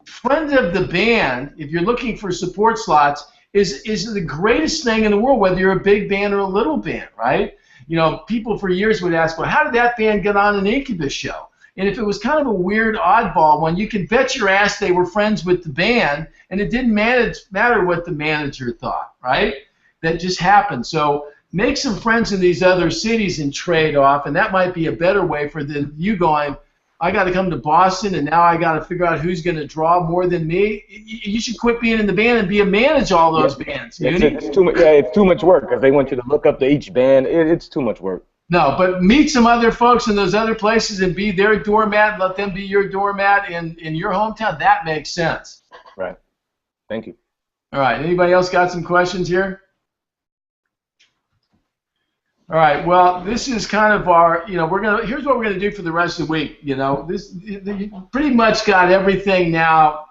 friend of the band, if you're looking for support slots, is the greatest thing in the world, whether you're a big band or a little band, right? People for years would ask, well, how did that band get on an Incubus show? And if it was kind of a weird oddball one, you can bet your ass they were friends with the band, and it didn't matter what the manager thought, right? That just happened. So make some friends in these other cities and trade off, and that might be a better way for you going, I got to come to Boston, and now I got to figure out who's going to draw more than me. You should quit being in the band and manage all those bands. It's too much. Yeah, it's too much work because they want you to look up to each band. It's too much work. No, but meet some other folks in those other places and be their doormat, and let them be your doormat in your hometown. That makes sense. Right. Thank you. All right. Anybody else got some questions here? All right. Well, this is kind of our, here's what we're gonna do for the rest of the week. This you pretty much got everything now.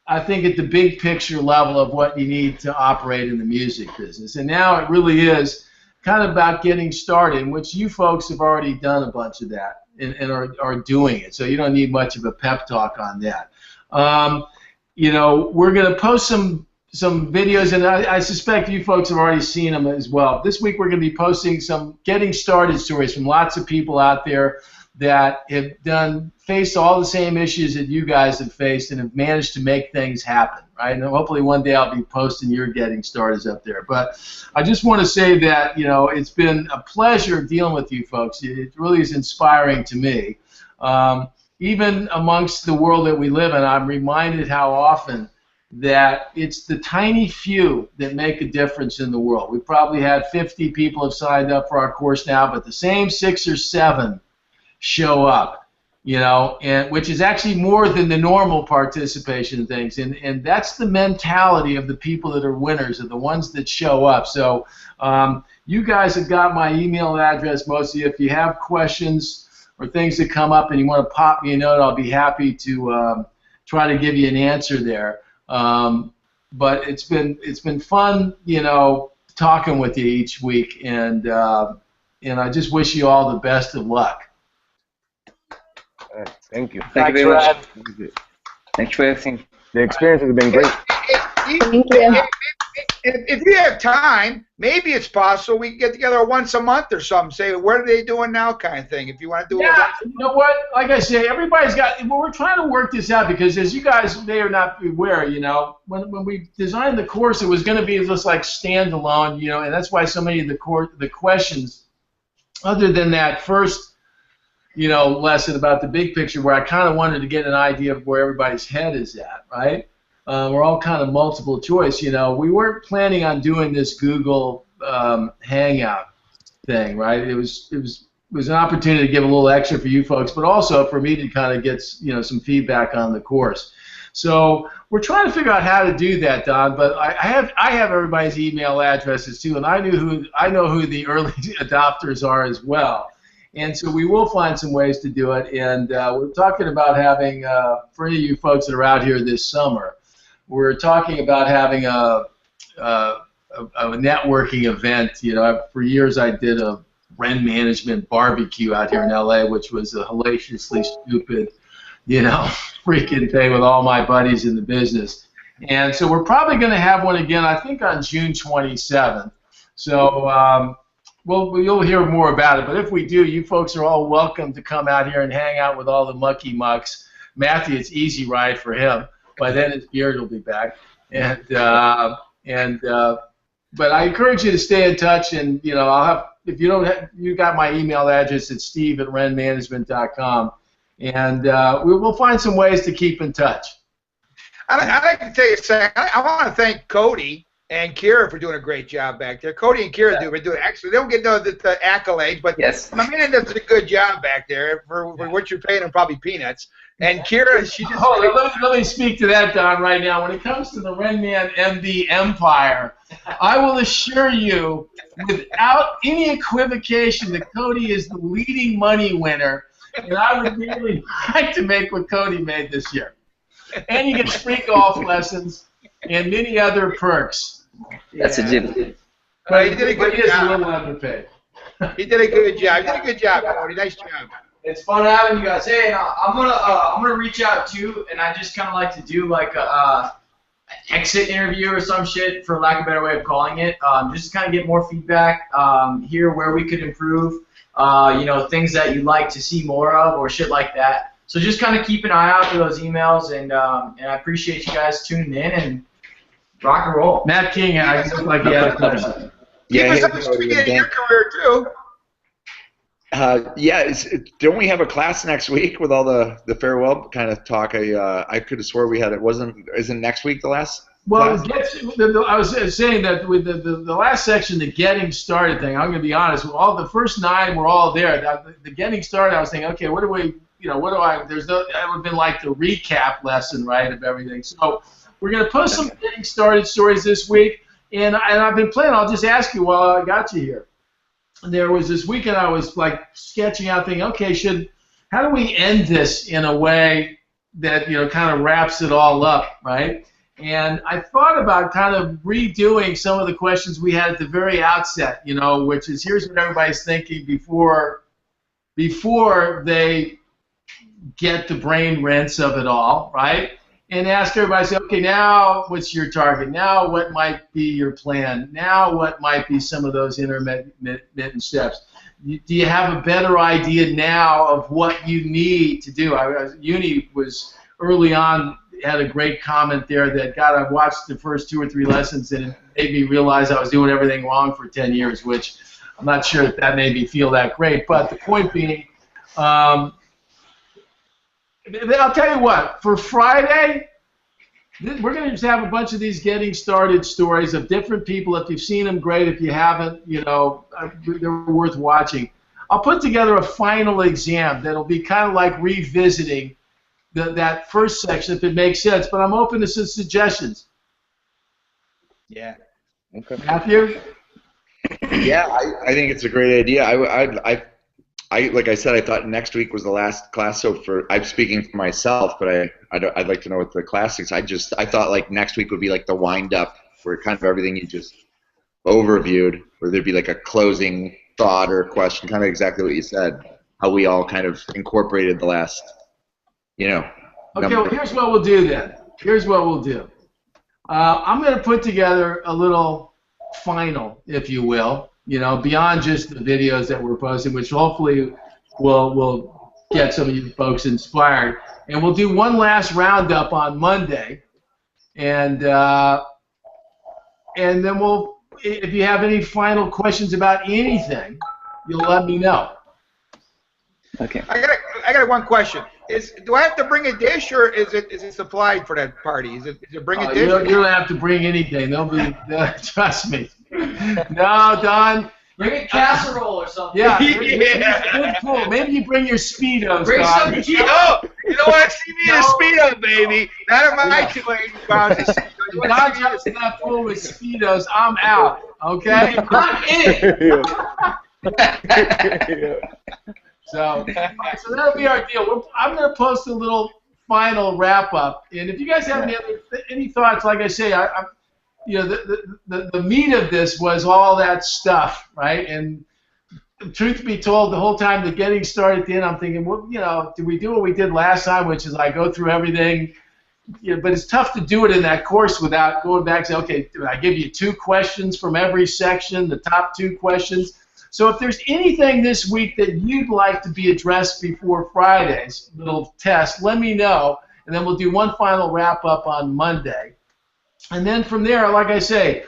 I think at the big picture level of what you need to operate in the music business, and now it really is kind of about getting started, which you folks have already done a bunch of that and are doing it. So you don't need much of a pep talk on that. We're going to post some videos, and I suspect you folks have already seen them as well. This week we're going to be posting some getting started stories from lots of people out there that have faced all the same issues that you guys have faced and have managed to make things happen, right? And hopefully one day I'll be posting your getting starters up there. But I just want to say that, it's been a pleasure dealing with you folks. It really is inspiring to me. Even amongst the world that we live in, I'm reminded how often that it's the tiny few that make a difference in the world. We probably had 50 people have signed up for our course now, but the same 6 or 7 show up, and which is actually more than the normal participation in things, and that's the mentality of the people that are winners, are the ones that show up. So you guys have got my email address, most of you. If you have questions or things that come up and you want to pop me a note, I'll be happy to try to give you an answer there. But it's been fun, talking with you each week, and I just wish you all the best of luck. Thank you. Thank you very much. Thanks for everything. The experience has been great. Thank you. if you have time, maybe it's possible we can get together once a month or something. Say, what are they doing now, kind of thing. If you want to do it. You know what? Like I say, everybody's got. Well, we're trying to work this out because, as you guys may or not be aware, when we designed the course, it was going to be just like standalone, and that's why so many of the questions, other than that first, lesson about the big picture, where I kind of wanted to get an idea of where everybody's head is at, right? We're all kind of multiple choice. We weren't planning on doing this Google Hangout thing, right? It was an opportunity to give a little extra for you folks, but also for me to kind of get some feedback on the course. So we're trying to figure out how to do that, Don. But I have everybody's email addresses too, and I know who the early adopters are as well. And so we will find some ways to do it. And we're talking about having, for any of you folks that are out here this summer, we're talking about having a networking event. For years I did a Ren Management barbecue out here in LA, which was a hellaciously stupid, freaking thing with all my buddies in the business. And so we're probably going to have one again, I think, on June 27th. So you'll hear more about it. But if we do, you folks are all welcome to come out here and hang out with all the mucky mucks. Matthew, it's easy ride for him. By then his beard will be back. But I encourage you to stay in touch, and I'll have, if you don't have, you got my email address, it's steve@renmanagement.com, and we'll find some ways to keep in touch. I'd like to tell you something. I want to thank Cody and Kira for doing a great job back there. Cody and Kira do excellent. They don't get the accolades, but yes, my man does a good job back there for what you're paying him, probably peanuts. And Kira, she just let me speak to that, Don, right now. When it comes to the Renman MD empire, I will assure you, without any equivocation, that Cody is the leading money winner, and I would really like to make what Cody made this year. And he gets free golf lessons and many other perks. That's a gem. But he did a good job. He is a little underpaid. He did a good job. He did a good job, Cody. Nice job. It's fun having you guys. Hey, I'm gonna reach out too, and I just kind of like to do like a exit interview or some shit, for lack of a better way of calling it. Just to kind of get more feedback, hear where we could improve. Things that you'd like to see more of or shit like that. So just kind of keep an eye out for those emails, and I appreciate you guys tuning in and rock and roll. Matt King, I look like he had a question. Yeah, keep us up to speed in your career too. Don't we have a class next week with all the farewell kind of talk? I could have swore we had it. Isn't next week the last? Well, I was saying that with the last section, the getting started thing. I'm going to be honest. All the first 9 were all there. The getting started, I was thinking, okay, what do I? That would have been like the recap lesson, right, of everything. So we're going to post some getting started stories this week, and I've been planning. I'll just ask you while I got you here. There was this weekend I was like sketching out, thinking, okay, how do we end this in a way that kind of wraps it all up, right? And I thought about kind of redoing some of the questions we had at the very outset, which is, here's what everybody's thinking before they get the brain rinse of it all, right? And ask everybody, say, okay, now what's your target? Now what might be your plan? Now what might be some of those intermittent steps? Do you have a better idea now of what you need to do? Uni was early on, had a great comment there that, God, I've watched the first 2 or 3 lessons and it made me realize I was doing everything wrong for 10 years, which I'm not sure that made me feel that great. But the point being, I'll tell you what, for Friday, we're going to just have a bunch of these getting started stories of different people. If you've seen them, great. If you haven't, they're worth watching. I'll put together a final exam that'll be kind of like revisiting that first section if it makes sense, but I'm open to some suggestions. Yeah. Okay. Matthew? Yeah, I think it's a great idea. I like I said, I thought next week was the last class. So I'm speaking for myself, but I'd like to know what the class is. I thought like next week would be like the wind up for kind of everything you just overviewed, where there'd be like a closing thought or question, kind of exactly what you said, how we all kind of incorporated the last, Okay, well, here's what we'll do then. Here's what we'll do. I'm going to put together a little final, if you will, beyond just the videos that we're posting, which hopefully will get some of you folks inspired. And we'll do one last roundup on Monday, and then if you have any final questions about anything, you'll let me know. Okay. I got one question. Do I have to bring a dish, or is it supplied for that party? Is it bring a dish? You don't have to bring anything. Trust me. No, Don. Bring a casserole or something. Yeah. Good pull. Maybe you bring your Speedos, Bring Don. some You know what? See me in a Speedo, baby. Not at my 280 pounds. Don jumps not full with Speedos. I'm out. Okay. I'm in. So that'll be our deal. I'm going to post a little final wrap up, and if you guys have any thoughts, like I say, the meat of this was all that stuff, right? And truth be told, the whole time the getting started at the end, I'm thinking, well, did we do what we did last time, which is I go through everything? But it's tough to do it in that course without going back and say, okay, I give you 2 questions from every section, the top 2 questions. So if there's anything this week that you'd like to be addressed before Friday's little test, let me know, and then we'll do one final wrap-up on Monday. And then from there, like I say,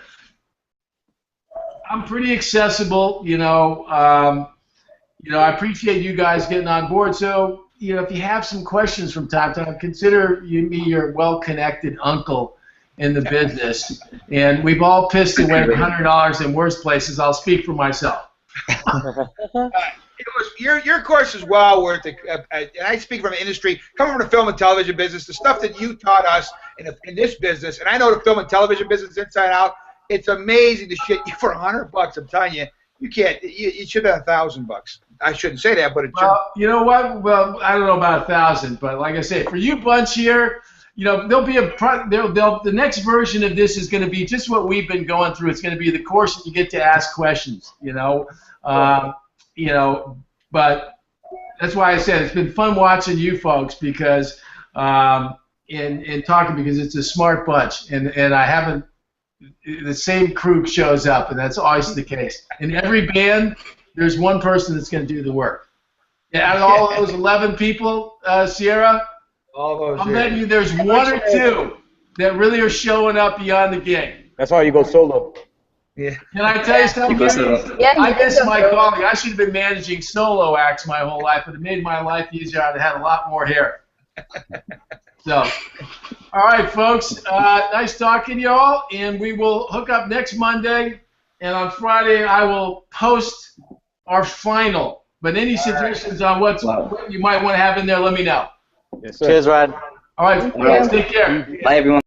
I'm pretty accessible. I appreciate you guys getting on board. So, if you have some questions from time to time, consider me your well-connected uncle in the business. And we've all pissed away $100 in worse places. I'll speak for myself. Your course is well worth it. And I speak from an industry, coming from the film and television business, the stuff that you taught us in this business, and I know the film and television business inside out. It's amazing the shit you for $100. I'm telling you, you can't. You should have $1,000. I shouldn't say that, but it should. Well, you know what? Well, I don't know about 1,000, but like I say, for you bunch here, there'll be the next version of this is going to be just what we've been going through. It's going to be the course that you get to ask questions. But that's why I said it's been fun watching you folks because and talking because it's a smart bunch, and I haven't. The same crew shows up, and that's always the case. In every band, there's one person that's going to do the work. And out of all those 11 people, Sierra, I'm betting you there's 1 or 2 that really are showing up beyond the game. That's why you go solo. Yeah. Can I tell you something? Yeah, I miss my calling. I should have been managing solo acts my whole life, but it made my life easier. I'd have had a lot more hair. So, all right, folks. Nice talking to y'all, and we will hook up next Monday. And on Friday, I will post our final. But any suggestions on what you might want to have in there, let me know. Yes, sir. Cheers, Ryan. All right, take care. Bye, everyone.